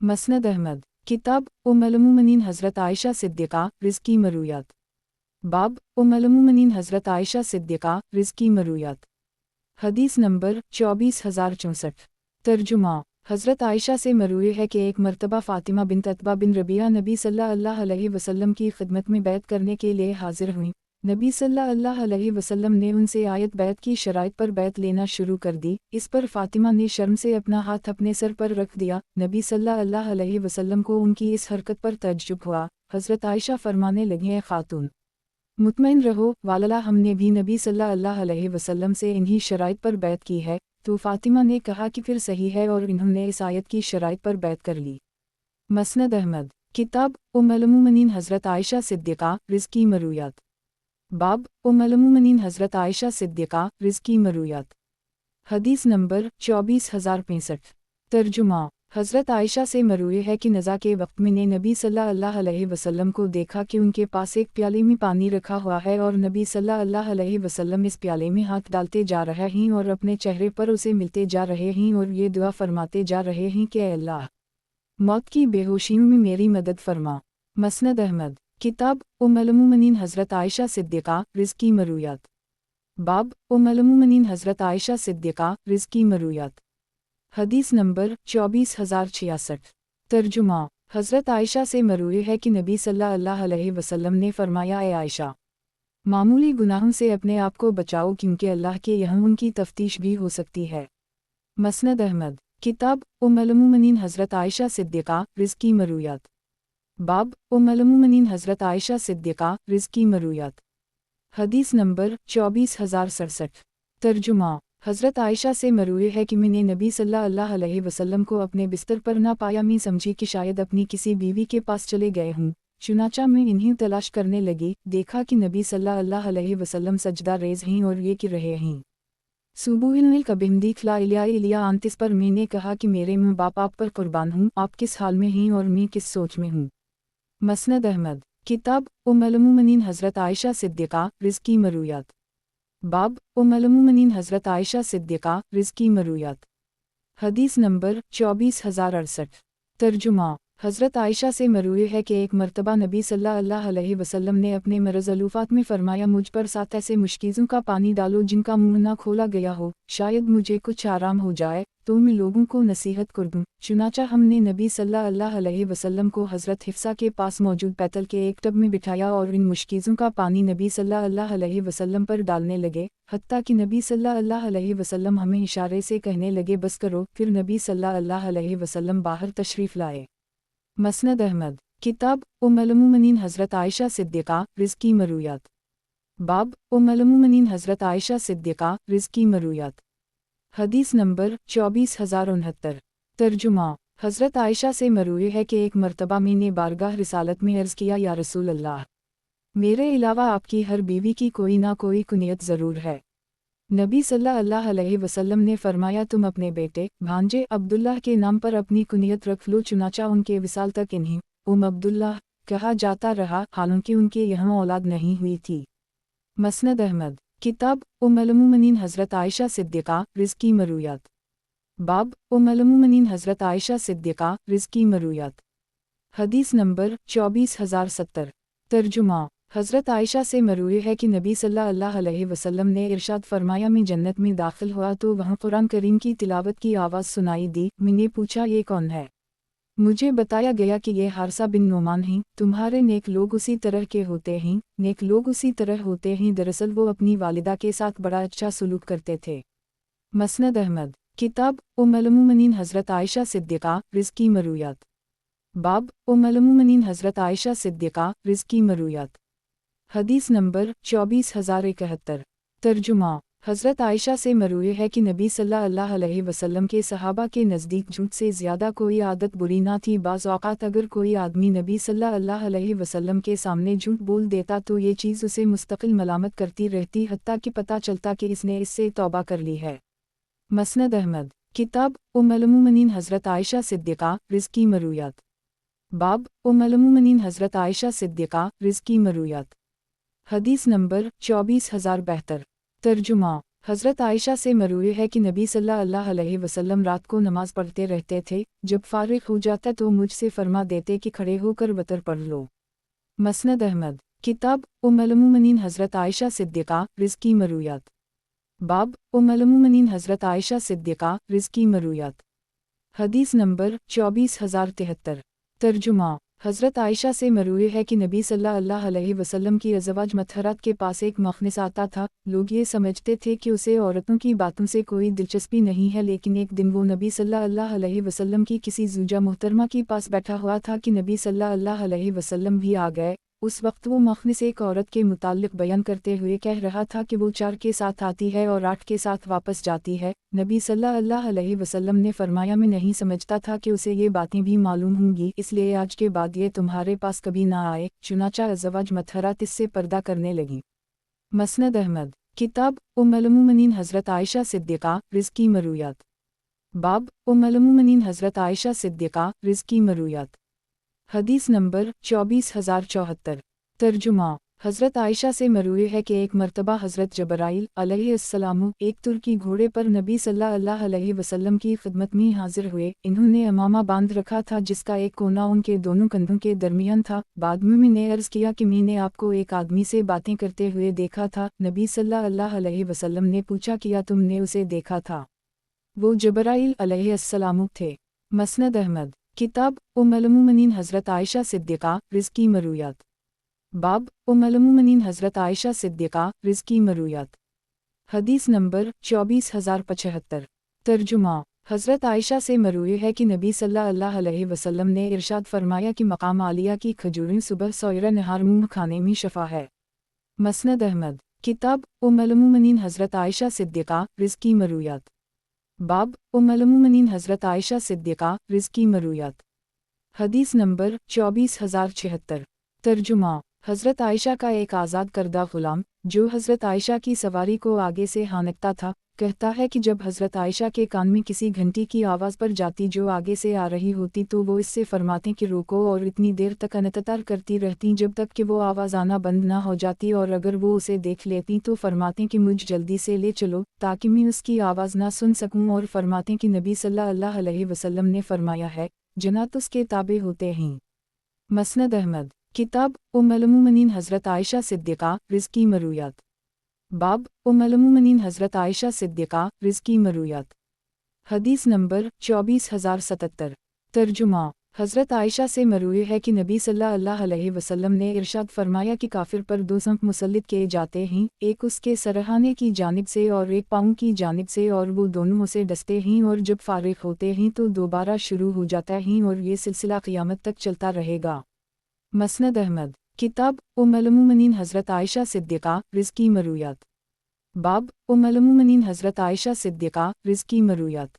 Speaker 1: मसनद अहमद, किताब उम्मुल मोमिनीन हज़रत आयशा सिद्दीक़ा रिज़्क़ी मरूयात। बाब उम्मुल मोमिनीन हज़रत आयशा सिद्दीक़ा रिज़्क़ी मरूयात। हदीस नंबर 24064। तर्जुमा, हज़रत आयशा से मरूए है कि एक मरतबा फ़ातिमा बिन्त अतबा बिन रबिया नबी सल्लल्लाहु अलैहि वसल्लम की खिदमत में बैत करने के लिए हाजिर हुईं। नबी सल्लल्लाहु अलैहि वसल्लम ने उनसे आयत बैत की शराइत पर बैत लेना शुरू कर दी। इस पर फ़ातिमा ने शर्म से अपना हाथ अपने सर पर रख दिया। नबी सल्लल्लाहु अलैहि वसल्लम को उनकी इस हरकत पर तअज्जुब हुआ। हज़रत आयशा फरमाने लगी, ए खातून, मुतमईन रहो वालला, हमने भी नबी सल्लल्लाहु अलैहि वसल्लम से इन्हीं शराइत पर बैत की है। तो फातिमा ने कहा कि फिर सही है, और इन्होंने इस आयत की शराइत पर बैत कर ली। मसनद अहमद किताब उम्मुल मोमिनीन हज़रत आयशा सिद्दीक़ा रिज़्क़ी मरूयात। बाब उम्मुल मोमिनीन हज़रत आयशा सिद्दीक़ा रिज़्क़ी मरूयात। हदीस नंबर 24065। तर्जुमा हज़रत आयशा से मरूए है कि नज़ा के वक्त में ने नबी सल्लल्लाहु अलैहि वसल्लम को देखा कि उनके पास एक प्याले में पानी रखा हुआ है, और नबी सल्लल्लाहु अलैहि वसल्लम इस प्याले में हाथ डालते जा रहे हैं और अपने चेहरे पर उसे मिलते जा रहे हैं, और ये दुआ फरमाते जा रहे हैं कि अल्लाह मौत की बेहोशियों में मेरी मदद फरमा। मसनद अहमद किताब उम्मुल मोमिनीन हज़रत आयशा सिद्दीक़ा रिज़्क़ी मरूयात। बाब उम्मुल मोमिनीन हज़रत आयशा सिद्दीक़ा रिज़्क़ी मरूयात। हदीस नंबर 24066। तर्जुमा हज़रत आयशा से मरूए है कि नबी सल्लल्लाहु अलैहि वसल्लम ने फरमाया, ए आयशा, मामूली गुनाहों से अपने आप को बचाओ, क्योंकि अल्लाह के यहाँ उनकी तफ्तीश भी हो सकती है। मसनद अहमद किताब उम्मुल मोमिनीन हज़रत आयशा सिद्दीक़ा रिज़्क़ी मरूयात। बाब उम्मुल मोमिनीन हज़रत आयशा सिद्दीक़ा रिज़्क़ी मरूयात। हदीस नंबर 24067। तर्जुमा हज़रत आयशा से मरूए है कि मैंने नबी सल्लल्लाहु अलैहि वसल्लम को अपने बिस्तर पर ना पाया। मैं समझी कि शायद अपनी किसी बीवी के पास चले गए हूँ। चुनाचा मैं इन्हीं तलाश करने लगी, देखा कि नबी सल्लल्लाहु अलैहि वसल्लम सजदा रेज़ हैं और ये कि रहे हैं। सुबुहिल कबिमदी खला इलिया आंतिस पर मैंने कहा कि मेरे माँ बाप आप पर कुर्बान हूँ, आप किस हाल में हैं और मैं किस सोच में हूँ। मसनद अहमद किताब उम्मुल मोमिनीन हज़रत आयशा सिद्दीक़ा रिज़्क़ी मरूयात। बाब उम्मुल मोमिनीन हज़रत आयशा सिद्दीक़ा रिज़्क़ी मरूयात। हदीस नंबर 24068। तर्जुमा हज़रत आयशा से मरूए है कि एक मर्तबा नबी सल्लल्लाहु अलैहि वसल्लम ने अपने मरज़-अलूफ़ात में फ़रमाया, मुझ पर 7 ऐसे मुश्किज़ों का पानी डालो जिनका मुँह ना खोला गया हो, शायद मुझे कुछ आराम हो जाए तो मैं लोगों को नसीहत कर दूँ। चुनाचा हमने नबी सल्लल्लाहु अलैहि वसल्लम को हज़रत हिफ्सा के पास मौजूद पैतल के एक टब में बिठाया और इन मुश्किज़ों का पानी नबी सल्लल्लाहु अलैहि वसल्लम पर डालने लगे, हत्ता कि नबी सल्लल्लाहु अलैहि वसल्लम हमें इशारे से कहने लगे, बस करो। फिर नबी सल्लल्लाहु अलैहि वसल्लम बाहर तशरीफ़ लाए। मसनद अहमद किताब उम्मुल मोमिनीन हज़रत आयशा सिद्दीक़ा रिज़्क़ी मरूयात। बाब उम्मुल मोमिनीन हज़रत आयशा सिद्दीक़ा रिज़्क़ी मरूयात। हदीस नंबर 24069। तर्जुमा हज़रत आयशा से मरूए है कि एक मर्तबा मैंने बारगाह रिसालत में अर्ज़ किया, या रसूल अल्लाह, मेरे अलावा आपकी हर बीवी की कोई ना कोई कुनियत ज़रूर है। नबी सल्लल्लाहु अलैहि वसल्लम ने फरमाया, तुम अपने बेटे भांजे अब्दुल्लाह के नाम पर अपनी कुनियत रख लो। चुनाचा उनके विसाल तक इन्हीं अब्दुल्लाह कहा जाता रहा, हालांकि उनके यहाँ औलाद नहीं हुई थी। मसनद अहमद किताब उम्मुल मोमिनीन हज़रत आयशा सिद्दीक़ा रिज़्क़ी मरूयात। बाब उम्मुल मोमिनीन हज़रत आयशा सिद्दीक़ा रिज़्क़ी मरूयात। हदीस नंबर 24070। तर्जुमा हज़रत आयशा से मरूए है कि नबी सल्लल्लाहु अलैहि वसल्लम ने इरशाद फरमाया, मैं जन्नत में दाखिल हुआ तो वहाँ कुरान करीम की तिलावत की आवाज़ सुनाई दी। मैंने पूछा, ये कौन है? मुझे बताया गया कि ये हारसा बिन नोमान हैं। तुम्हारे नेक लोग उसी तरह के होते हैं, नेक लोग उसी तरह होते हैं। दरअसल वो अपनी वालिदा के साथ बड़ा अच्छा सलूक करते थे। मसनद अहमद किताब उम्मुल मोमिनीन हज़रत आयशा सिद्दीक़ा रिज़्क़ी मरूयात। बाब उम्मुल मोमिनीन हज़रत आयशा सिद्दीक़ा रिज़्क़ी मरूयात। हदीस नंबर 24071। तर्जुमा हज़रत आयशा से मरूए है कि नबी सल्लल्लाहु अलैहि वसल्लम के सहाबा के नज़दीक झूठ से ज़्यादा कोई आदत बुरी ना थी। बाज़ औक़ात अगर कोई आदमी नबी सल्लल्लाहु अलैहि वसल्लम के सामने झूठ बोल देता तो ये चीज़ उसे मुस्तक़िल मलामत करती रहती, हत्ता कि पता चलता कि इसने इससे तौबा कर ली है। मसनद अहमद किताब उम्मुल मोमिनीन हज़रत आयशा सिद्दीक़ा रिज़्क़ी मरूयात। बाब उम्मुल मोमिनीन हज़रत आयशा सिद्दीक़ा रिज़्क़ी मरूयात। हदीस नंबर 24072। तर्जुमा हज़रत आयशा से मरूए है कि नबी सल्लल्लाहु अलैहि वसल्लम रात को नमाज़ पढ़ते रहते थे, जब फ़ारिग हो जाता तो मुझसे फरमा देते कि खड़े होकर वतर पढ़ लो। मसनद अहमद किताब उम्मुल मोमिनीन हज़रत आयशा सिद्दीक़ा रिज़्क़ी मरूयात। बाब उम्मुल मोमिनीन हज़रत आयशा सिद्दीक़ा रिज़्क़ी मरूयात। हदीस नंबर 24073। तर्जुमा हज़रत आयशा से मरूए है कि नबी सल्लल्लाहु अलैहि वसल्लम की अज़वाज मतहरात के पास एक मखनस आता था। लोग ये समझते थे कि उसे औरतों की बातों से कोई दिलचस्पी नहीं है, लेकिन एक दिन वो नबी सल्लल्लाहु अलैहि वसल्लम की किसी ज़ूजा मोहतरमा के पास बैठा हुआ था कि नबी सल्लल्लाहु अलैहि वसल्लम भी आ गए। اس وقت وہ مخنث ایک عورت کے متعلق بیان کرتے ہوئے کہہ رہا تھا کہ وہ 4 کے ساتھ آتی ہے اور 8 کے ساتھ واپس جاتی ہے۔ نبی صلی اللہ علیہ وسلم نے فرمایا میں نہیں سمجھتا تھا کہ اسے یہ باتیں بھی معلوم ہوں گی، اس لیے آج کے بعد یہ تمہارے پاس کبھی نہ آئے۔ چنانچہ ازواج مطہرات اس سے پردہ کرنے لگیں۔ مسند احمد کتاب ام المومنین حضرت عائشہ صدیقہ رزق کی مرویات۔ باب ام المومنین حضرت عائشہ صدیقہ رزق کی مرویات۔ حدیث نمبر 24074۔ ترجمہ۔ حضرت عائشہ سے مروی ہے کہ ایک مرتبہ حضرت جبرائیل علیہ السلام ایک ترکی گھوڑے پر نبی صلی اللہ علیہ وسلم کی خدمت میں حاضر ہوئے۔ انہوں نے امامہ باندھ رکھا تھا جس کا ایک کونا ان کے دونوں کندھوں کے درمیان تھا۔ بعد میں نے عرض کیا کہ میں نے آپ کو ایک آدمی سے باتیں کرتے ہوئے دیکھا تھا۔ نبی صلی اللہ علیہ وسلم نے پوچھا کیا تم نے اسے دیکھا تھا؟ وہ جبرائیل علیہ السلام تھے۔ مسند احمد کتاب ام المومنین حضرت عائشہ صدیقہ رزق کی مرویات۔ باب ام المومنین حضرت عائشہ صدیقہ رزق کی مرویات۔ حدیث نمبر 24075۔ ترجمہ۔ حضرت عائشہ سے مروی ہے کہ نبی صلی اللہ علیہ وسلم نے ارشاد فرمایا کہ مقام عالیہ کی کھجوریں صبح سویرہ نہار منہ کھانے میں شفا ہے۔ مسند احمد کتاب ام المومنین حضرت عائشہ صدیقہ رزق کی مرویات۔ باب ام المومنین حضرت عائشہ صدیقہ رزق کی مرویات۔ حدیث نمبر 24076۔ ترجمہ۔ حضرت عائشہ کا ایک آزاد کردہ غلام جو حضرت عائشہ کی سواری کو آگے سے ہانکتا تھا کہتا ہے کہ جب حضرت عائشہ کے کان میں کسی گھنٹی کی آواز پر جاتی جو آگے سے آ رہی ہوتی تو وہ اس سے فرماتے کہ روکو اور اتنی دیر تک انتظار کرتی رہتی جب تک کہ وہ آواز آنا بند نہ ہو جاتی، اور اگر وہ اسے دیکھ لیتی تو فرماتے کہ مجھ جلدی سے لے چلو تاکہ میں اس کی آواز نہ سن سکوں، اور فرماتے کہ نبی صلی اللہ علیہ وسلم نے فرمایا ہے جنات اس کے تابع ہوتے ہیں۔ مسند احمد کتاب ام المومنین حضرت عائشہ صدیقہ رزق کی مرویات۔ باب ام المومنین حضرت عائشہ صدیقہ رزق کی مرویات۔ حدیث نمبر 24077۔ ترجمہ۔ حضرت عائشہ سے مروی ہے کہ نبی صلی اللہ علیہ وسلم نے ارشاد فرمایا کہ کافر پر 2 صنف مسلط کیے جاتے ہیں، ایک اس کے سرہانے کی جانب سے اور ایک پاؤں کی جانب سے، اور وہ دونوں اسے ڈستے ہیں اور جب فارغ ہوتے ہیں تو دوبارہ شروع ہو جاتا ہے، اور یہ سلسلہ قیامت تک چلتا رہے گا۔ مسند احمد کتاب ام المومنین حضرت عائشہ صدیقہ رزق کی مرویات۔ باب ام المومنین حضرت عائشہ صدیقہ رزق کی مرویات۔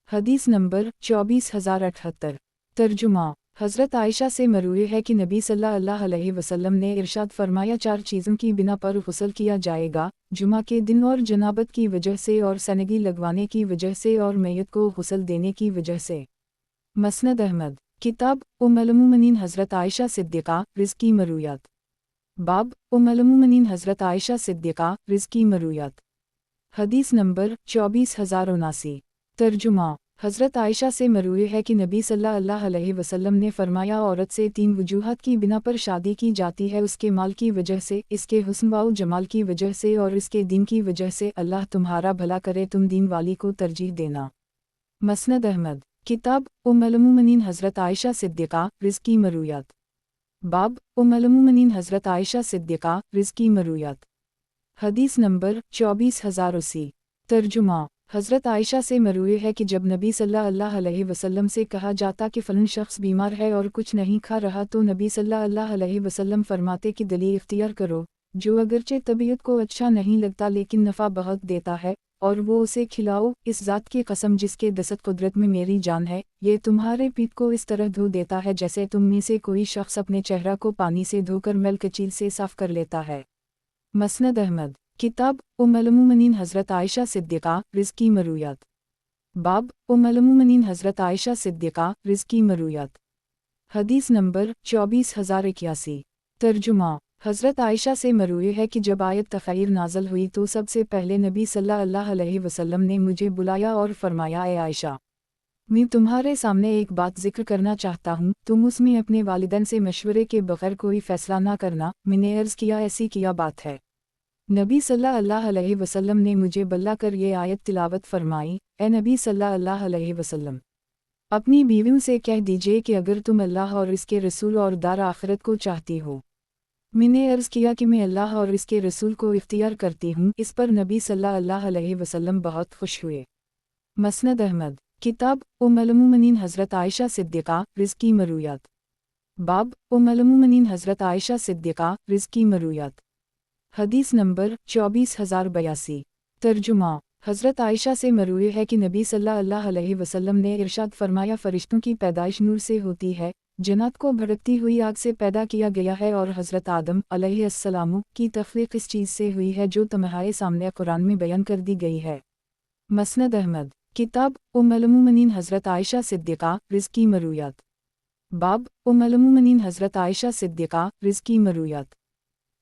Speaker 1: حدیث نمبر 24078۔ ترجمہ۔ حضرت عائشہ سے مروی ہے کہ نبی صلی اللہ علیہ وسلم نے ارشاد فرمایا 4 چیزوں کی بنا پر غسل کیا جائے گا، جمعہ کے دن، اور جنابت کی وجہ سے، اور سنگی لگوانے کی وجہ سے، اور میت کو غسل دینے کی وجہ سے۔ مسند احمد کتاب ام المومنین حضرت عائشہ صدیقہ رزق کی مرویات۔ باب ام المومنین حضرت عائشہ صدیقہ رزق کی مرویات۔ حدیث نمبر 24079۔ ترجمہ۔ حضرت عائشہ سے مروی ہے کہ نبی صلی اللہ علیہ وسلم نے فرمایا عورت سے 3 وجوہات کی بنا پر شادی کی جاتی ہے، اس کے مال کی وجہ سے، اس کے حسن و جمال کی وجہ سے، اور اس کے دین کی وجہ سے۔ اللہ تمہارا بھلا کرے، تم دین والی کو ترجیح دینا۔ مسند احمد کتاب ام المومنین حضرت عائشہ صدیقہ رزق کی مرویات۔ باب ام المومنین حضرت عائشہ صدیقہ رزق کی مرویات۔ حدیث نمبر 24080۔ ترجمہ۔ حضرت عائشہ سے مروی ہے کہ جب نبی صلی اللہ علیہ وسلم سے کہا جاتا کہ فلاں شخص بیمار ہے اور کچھ نہیں کھا رہا تو نبی صلی اللہ علیہ وسلم فرماتے کہ دلی اختیار کرو، جو اگرچہ طبیعت کو اچھا نہیں لگتا لیکن نفع بہت دیتا ہے، اور وہ اسے کھلاؤ، اس ذات کی قسم جس کے دست قدرت میں میری جان ہے، یہ تمہارے پیٹ کو اس طرح دھو دیتا ہے جیسے تم میں سے کوئی شخص اپنے چہرہ کو پانی سے دھو کر مل کچیل سے صاف کر لیتا ہے۔ مسند احمد کتاب ام المومنین حضرت عائشہ صدیقہ رزق کی مرویات۔ باب ام المومنین حضرت عائشہ صدیقہ رزق کی مرویات۔ حدیث نمبر 24081۔ ترجمہ۔ حضرت عائشہ سے مروی ہے کہ جب آیت تخیر نازل ہوئی تو سب سے پہلے نبی صلی اللہ علیہ وسلم نے مجھے بلایا اور فرمایا اے عائشہ، میں تمہارے سامنے ایک بات ذکر کرنا چاہتا ہوں، تم اس میں اپنے والدین سے مشورے کے بغیر کوئی فیصلہ نہ کرنا۔ میں نے عرض کیا ایسی کیا بات ہے؟ نبی صلی اللہ علیہ وسلم نے مجھے بلا کر یہ آیت تلاوت فرمائی، اے نبی صلی اللہ علیہ وسلم، اپنی بیویوں سے کہہ دیجئے کہ اگر تم اللہ اور اس کے رسول اور دار آخرت کو چاہتی ہو۔ میں نے عرض کیا کہ میں اللہ اور اس کے رسول کو اختیار کرتی ہوں۔ اس پر نبی صلی اللہ علیہ وسلم بہت خوش ہوئے۔ مسند احمد کتاب ام المومنین حضرت عائشہ صدیقہ رزق کی مرویات۔ बाब उम्मुल-मोमिनीन हज़रत आयशा सिद्दीक़ा रिज़्की मरूयात। हदीस नंबर 24082। तर्जुमा। हज़रत आयशा से मरूए है कि नबी सल्लल्लाहु अलैहि वसल्लम ने इरशाद फरमाया, फ़रिश्तों की पैदाइश नूर से होती है, जन्नत को भड़कती हुई आग से पैदा किया गया है और हज़रत आदम अलैहिस्सलाम की तख्लीक़ इस चीज़ से हुई है जो तुम्हारे सामने कुरान में बयान कर दी गई है। मसनद अहमद। किताब उम्मुल-मोमिनीन हज़रत आयशा सिद्दीक़ा रिज़्की मरूयात। बाब उम्मुल-मोमिनीन हज़रत आयशा सिद्दीक़ा रिज़्की मरूयात।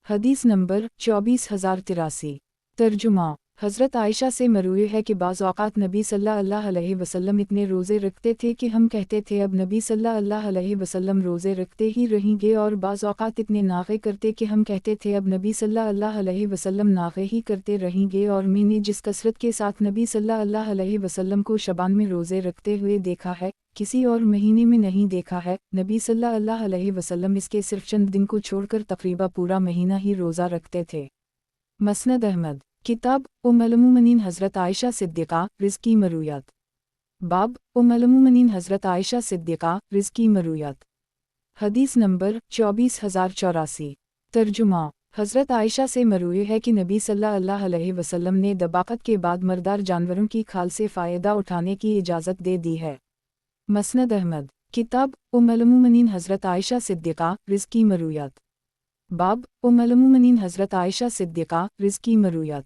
Speaker 1: हदीस नंबर 24083। तर्जुमा। हज़रत आयशा से मरूए है कि बाज़ औक़ात नबी सल्लल्लाहु अलैहि वसल्लम इतने रोज़े रखते थे कि हम कहते थे अब नबी सल्लल्लाहु अलैहि वसल्लम रोज़े रखते ही रहेंगे, और बाज़ औक़ात इतने नाग़े करते कि हम कहते थे अब नबी सल्लल्लाहु अलैहि वसल्लम नाग़े ही करते रहेंगे। और मैंने जिस कसरत के साथ नबी सल्लल्लाहु अलैहि वसल्लम को शबान में रोज़े रखते हुए देखा है, किसी और महीने में नहीं देखा है। नबी सल्लल्लाहु अलैहि वसल्लम इसके सिर्फ चंद दिन को छोड़कर तक़रीबन पूरा महीना ही रोज़ा रखते थे। मसनद अहमद। किताब उम्मुल-मोमिनीन हज़रत आयशा सिद्दीक़ा रिज़्की मरूयात। बाब उम्मुल-मोमिनीन हज़रत आयशा सिद्दीक़ा रिज़्की मरूयात। हदीस नंबर 24084। तर्जुमा। हज़रत आयशा से मरूए है कि नबी सल्लल्लाहु अलैहि वसल्लम ने दबाक़त के बाद मर्दार जानवरों की खाल से फ़ायदा उठाने की इजाज़त दे दी है। मसनद अहमद। किताब उम्मुल-मोमिनीन हज़रत आयशा सिद्दीक़ा रिज़्की मरूयात। बाब उम्मुल-मोमिनीन हज़रत आयशा सिद्दीक़ा रिज़्की मरूयात।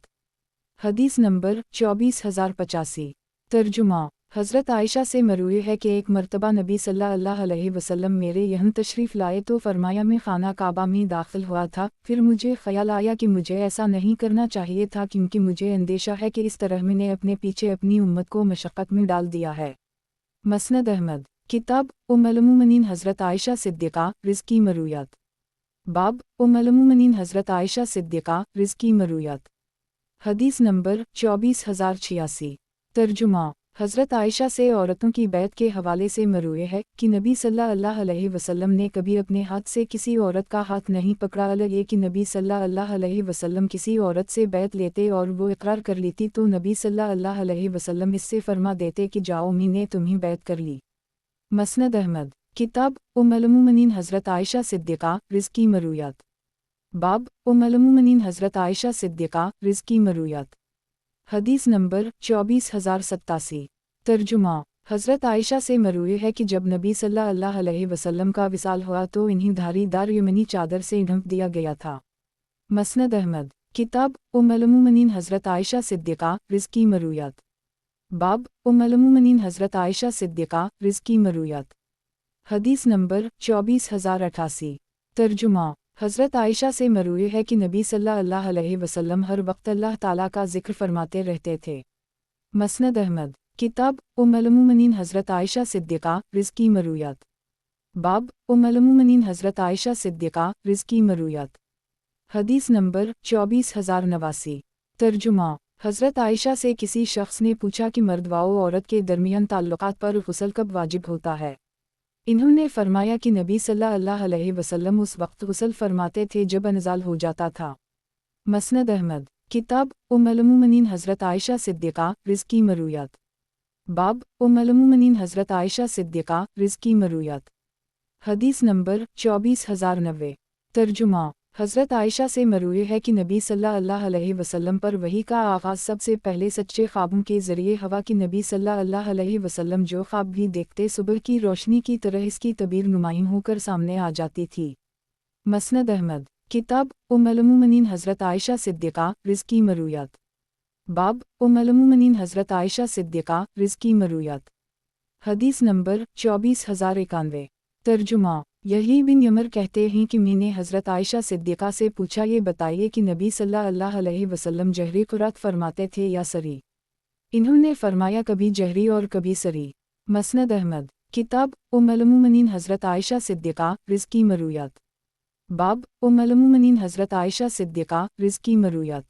Speaker 1: हदीस नंबर 24085। तर्जुमा। हज़रत आयशा से मरूए है कि एक मरतबा नबी सल्लल्लाहु अलैहि वसल्लम मेरे यहाँ तशरीफ़ लाए तो फ़रमाया मैं खाना काबा में दाखिल हुआ था, फिर मुझे ख़याल आया कि मुझे ऐसा नहीं करना चाहिए था क्योंकि मुझे अंदेशा है कि इस तरह मैंने अपने पीछे अपनी उम्मत को मशक्क़त में डाल दिया है। मसनद अहमद। किताब उम्मुल-मोमिनीन हज़रत आयशा सिद्दीक़ा रिज़्की मरूयात। बाब उम्मुल-मोमिनीन हज़रत आयशा सिद्दीक़ा रिज़्की मरूयात। हदीस नंबर 24086। तर्जुमा। हज़रत आयशा से औरतों की बैत के हवाले से मरूए है कि नबी सल्लल्लाहु अलैहि वसल्लम ने कभी अपने हाथ से किसी औरत का हाथ नहीं पकड़ा, अलग ये कि नबी सल्लल्लाहु अलैहि वसल्लम किसी औरत से बैत लेते और वो इकरार कर लेती तो नबी सल्लल्लाहु अलैहि वसल्लम इससे फरमा देते कि जाओ मैंने तुम्हें बैत कर ली। मसनद अहमद। किताब उम्मुल-मोमिनीन हज़रत आयशा सिद्दीक़ा रिज़्की मरूयात। बाब उम्मुल-मोमिनीन हज़रत आयशा सिद्दीक़ा रिज़्की मरूयात। हदीस नंबर 24087। तर्जुमा। हज़रत आयशा से मरूए है कि जब नबी सल्लल्लाहु अलैहि वसल्लम का विसाल हुआ तो इन्हें धारीदार यमनी चादर से ढक दिया गया था। मसनद अहमद। किताब उम्मुल-मोमिनीन हज़रत आयशा सिद्दीक़ा रिज़्की मरूयात। बाब उम्मुल-मोमिनीन हज़रत आयशा सिद्दीक़ा रिज़्की मरूयात। हदीस नंबर 24088। तर्जुमा। हज़रत आयशा से मरूए है कि नबी सल्लल्लाहु अलैहि वसल्लम हर वक्त अल्लाह ताला का ज़िक्र फरमाते रहते थे। मसनद अहमद। किताब उम्मुल-मोमिनीन हज़रत आयशा सिद्दीक़ा रिज़्की मरूयात। बाब उम्मुल-मोमिनीन हज़रत आयशा सिद्दीक़ा रिज़्की मरूयात। हदीस नंबर 24089। तर्जुमा। हज़रत आयशा से किसी शख्स ने पूछा कि मर्द व औरत के दरमियान ताल्लुक़ात पर गुस्ल कब वाजिब होता है। इन्होंने फरमाया कि नबी सल्लल्लाहु अलैहि वसल्लम उस वक्त गुस्ल फरमाते थे जब इंज़ाल हो जाता था। मसनद अहमद। किताब उम्मुल-मोमिनीन हज़रत आयशा सिद्दीक़ा रिज़्की मरूयात। बाब उम्मुल-मोमिनीन हज़रत आयशा सिद्दीक़ा रिज़्की मरूयात। हदीस नंबर 24090। तर्जुमा। हज़रत आयशा से मरूए है कि नबी सल्लल्लाहु अलैहि वसल्लम पर वही का आगाज़ सबसे पहले सच्चे ख्वाबों के ज़रिए हवा कि नबी सल्लल्लाहु अलैहि वसल्लम जो ख्वाब भी देखते सुबह की रोशनी की तरह इसकी तबीर नुमाइं होकर सामने आ जाती थी। मसनद अहमद। किताब उम्मुल-मोमिनीन हज़रत आयशा सिद्दीक़ा रिज़्की मरूयात। बाब उम्मुल-मोमिनीन हज़रत आयशा सिद्दीक़ा रिज़्की मरूयात। हदीस नंबर 24091। तर्जुमा। यही बिन यमर कहते हैं कि मैंने हज़रत आयशा सिद्दीक़ा से पूछा, ये बताइए कि नबी सल्लल्लाहु अलैहि वसल्लम जहरी क़ुरात फरमाते थे या सरी। इन्होंने फरमाया कभी जहरी और कभी सरी। मसनद अहमद। किताब उम्मुल-मोमिनीन हज़रत आयशा सिद्दीक़ा रिज़्की मरूयात। बाब उम्मुल-मोमिनीन हज़रत आयशा सिद्दीक़ा रिज़्की मरूयात।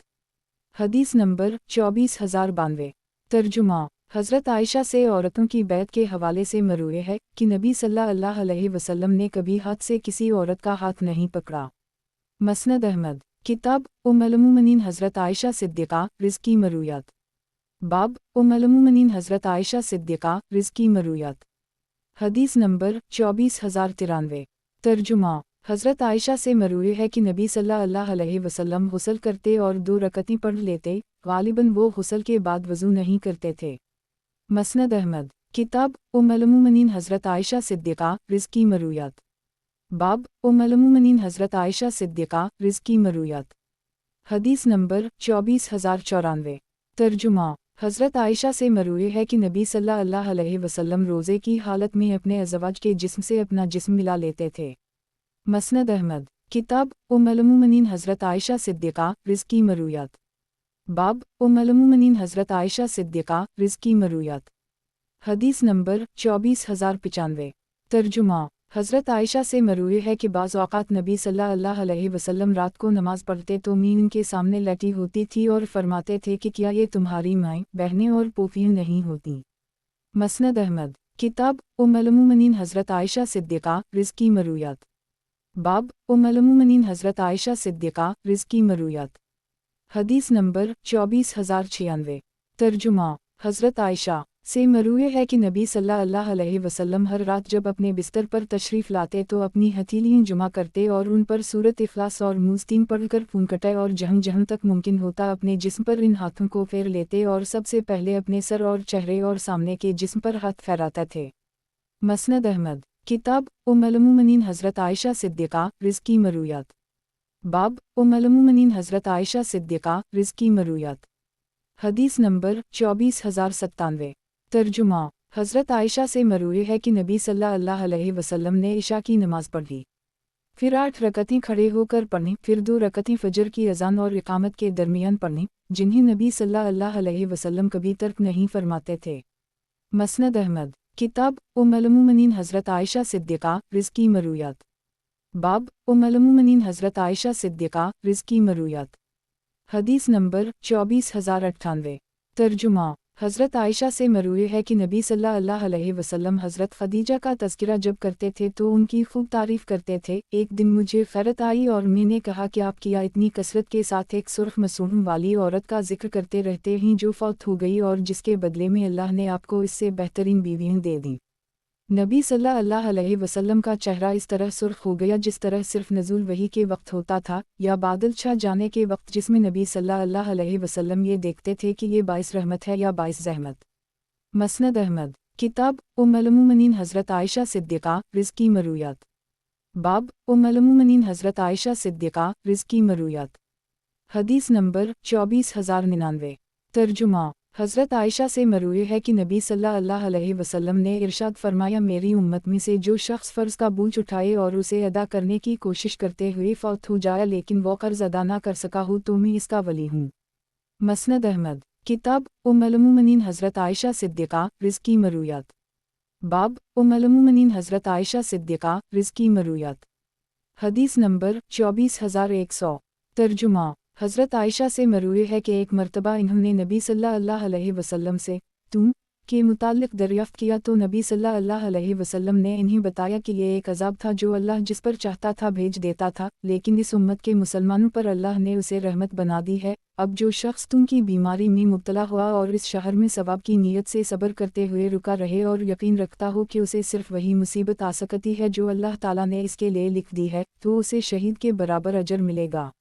Speaker 1: हदीस नंबर 24092। तर्जुमा। हज़रत आयशा से औरतों की बैत के हवाले से मरूए है कि नबी सल्लल्लाहु अलैहि वसल्लम ने कभी हाथ से किसी औरत का हाथ नहीं पकड़ा। मसनद अहमद। किताब उम्मुल-मोमिनीन हज़रत आयशा सिद्दीक़ा रिज़्की मरूयात। बाब उम्मुल-मोमिनीन हज़रत आयशा सिद्दीक़ा रिज़्की मरूयात। हदीस नंबर 24093। तर्जुमा। हज़रत आयशा से मरवी है कि नबी सल्लल्लाहु अलैहि वसल्लम गुस्ल करते और 2 रकअतें पढ़ लेते, गालिबन वो गुस्ल के बाद वज़ू नहीं करते थे। मसनद अहमद। किताब उम्मुल मोमिनीन हज़रत आयशा सिद्दीक़ा रिज़्क़ी मरूयात। बाब उम्मुल मोमिनीन हज़रत आयशा सिद्दीक़ा रिज़्क़ी मरूयात। हदीस नंबर 24094। तर्जुमा। हज़रत आयशा से मरवी है कि नबी सल्लल्लाहु अलैहि वसल्लम रोज़े की हालत में अपने अज़वाज के जिस्म से अपना जिस्म मिला लेते थे। मसनद अहमद। किताब उम्मुल मोमिनीन हज़रत आयशा सिद्दीक़ा रिज़्क़ी मरूयात। बाब उम्मुल मोमिनीन हज़रत आयशा सिद्दीक़ा रिज़्क़ी मरूयात। हदीस नंबर 24095। तर्जुमा। हज़रत आयशा से मरवी है कि बाज़ औक़ात नबी सल्लल्लाहु अलैहि वसल्लम रात को नमाज़ पढ़ते तो मैं उनके सामने लेटी होती थी और फरमाते थे कि क्या ये तुम्हारी माएँ, बहनें और पोतियाँ नहीं होती। मसनद अहमद। किताब उम्मुल मोमिनीन हज़रत आयशा सिद्दीक़ा रिज़्क़ी मरूयात। बाब उम्मुल मोमिनीन हज़रत आयशा सिद्दीक़ा रिज़्क़ी मरूयात। हदीस नंबर 24096। तर्जुमा। हज़रत आयशा से मरवी है कि नबी सल्लल्लाहु अलैहि वसल्लम हर रात जब अपने बिस्तर पर तशरीफ़ लाते तो अपनी हथेलियाँ जुमा करते और उन पर सूरत इख़लास और मुज़्तीन पढ़कर फूंकटे और जहाँ जहाँ तक मुमकिन होता अपने जिस्म पर इन हाथों को फेर लेते और सबसे पहले अपने सर और चेहरे और सामने के जिस्म पर हाथ फहराते थे। मसनद अहमद। किताब उम्मुल मोमिनीन हज़रत आयशा सिद्दीक़ा रिज़्क़ी मरूयात। बाब उम्मुल मोमिनीन हज़रत आयशा सिद्दीक़ा रिज़्क़ी मरूयात। हदीस नंबर 24097। तर्जुमा। हज़रत आयशा से मरवी है कि नबी सल्लल्लाहु अलैहि वसल्लम ने इशा की नमाज़ पढ़ी, फिर 8 रकअतें खड़े होकर पढ़ीं, फिर 2 रकअतें फ़जर की अज़ान और इक़ामत के दरमियान पढ़ीं, जिन्हें नबी सल्लल्लाहु अलैहि वसल्लम कभी तर्क नहीं फरमाते थे। मसनद अहमद। किताब उम्मुल मोमिनीन हज़रत आयशा सिद्दीक़ा रिज़्क़ी मरूयात। बाब उम्मुल मोमिनीन हज़रत आयशा सिद्दीक़ा रिज़्क़ी मरूयात। हदीस नंबर 24098। तर्जुमा। हज़रत आयशा से मरवी है कि नबी सल्लल्लाहु अलैहि वसल्लम हज़रत ख़दीजा का तज़किरा जब करते थे तो उनकी खूब तारीफ़ करते थे। एक दिन मुझे ख़ैरत आई और मैंने कहा कि आप क्या इतनी कसरत के साथ एक सुर्ख़ मसूम वाली औरत का ज़िक्र करते रहते हैं जो फ़ौत हो गई और जिसके बदले में अल्लाह ने आपको इससे बेहतरीन बीवियाँ दे दीं। नबी सल्लल्लाहु अलैहि वसल्लम का चेहरा इस तरह सुर्ख हो गया जिस तरह सिर्फ नज़ुल वही के वक्त होता था या बादल छा जाने के वक्त, जिसमें नबी सल्लल्लाहु अलैहि वसल्लम ये देखते थे कि ये बाइस रहमत है या बाइस ज़हमत। मसनद अहमद। किताब उम्मुल मोमिनीन हज़रत आयशा सिद्दीक़ा रिज़्क़ी मरूयात। बाब उम्मुल मोमिनीन हज़रत आयशा सिद्दीक़ा रिज़्क़ी मरूयात। हदीस नंबर 24099। तर्जुमा। हज़रत आयशा से मरवी है कि नबी सल्लल्लाहु अलैहि वसल्लम ने इरशाद फरमाया, मेरी उम्मत में से जो शख्स फ़र्ज़ का बोझ उठाए और उसे अदा करने की कोशिश करते हुए फ़ौत हो जाए लेकिन वो क़र्ज़ अदा ना कर सका हो तो मैं इसका वली हूँ। मसनद अहमद। किताब उम्मुल मोमिनीन हज़रत आयशा सिद्दीक़ा रिज़्क़ी मरूयात। बाब उम्मुल मोमिनीन हज़रत आयशा सिद्दीक़ा रिज़्क़ी मरूयात। हदीस नंबर 24100। तर्जुमा। हज़रत आयशा से मरवी है कि एक मर्तबा इन्होंने नबी सल्लल्लाहु अलैहि वसल्लम से तुम के मुताल्लिक़ दरियाफ़्त किया तो नबी सल्लल्लाहु अलैहि वसल्लम ने इन्हें बताया कि ये एक अज़ाब था जो अल्लाह जिस पर चाहता था भेज देता था, लेकिन इस उम्मत के मुसलमानों पर अल्लाह ने उसे रहमत बना दी है। अब जो शख्स तुम की बीमारी में मुब्तला हुआ और इस शहर में सवाब की नीयत से सब्र करते हुए रुका रहे और यकीन रखता हो कि उसे सिर्फ वही मुसीबत आ सकती है जो अल्लाह ताला ने इसके लिए लिख दी है, तो उसे शहीद के बराबर अजर मिलेगा।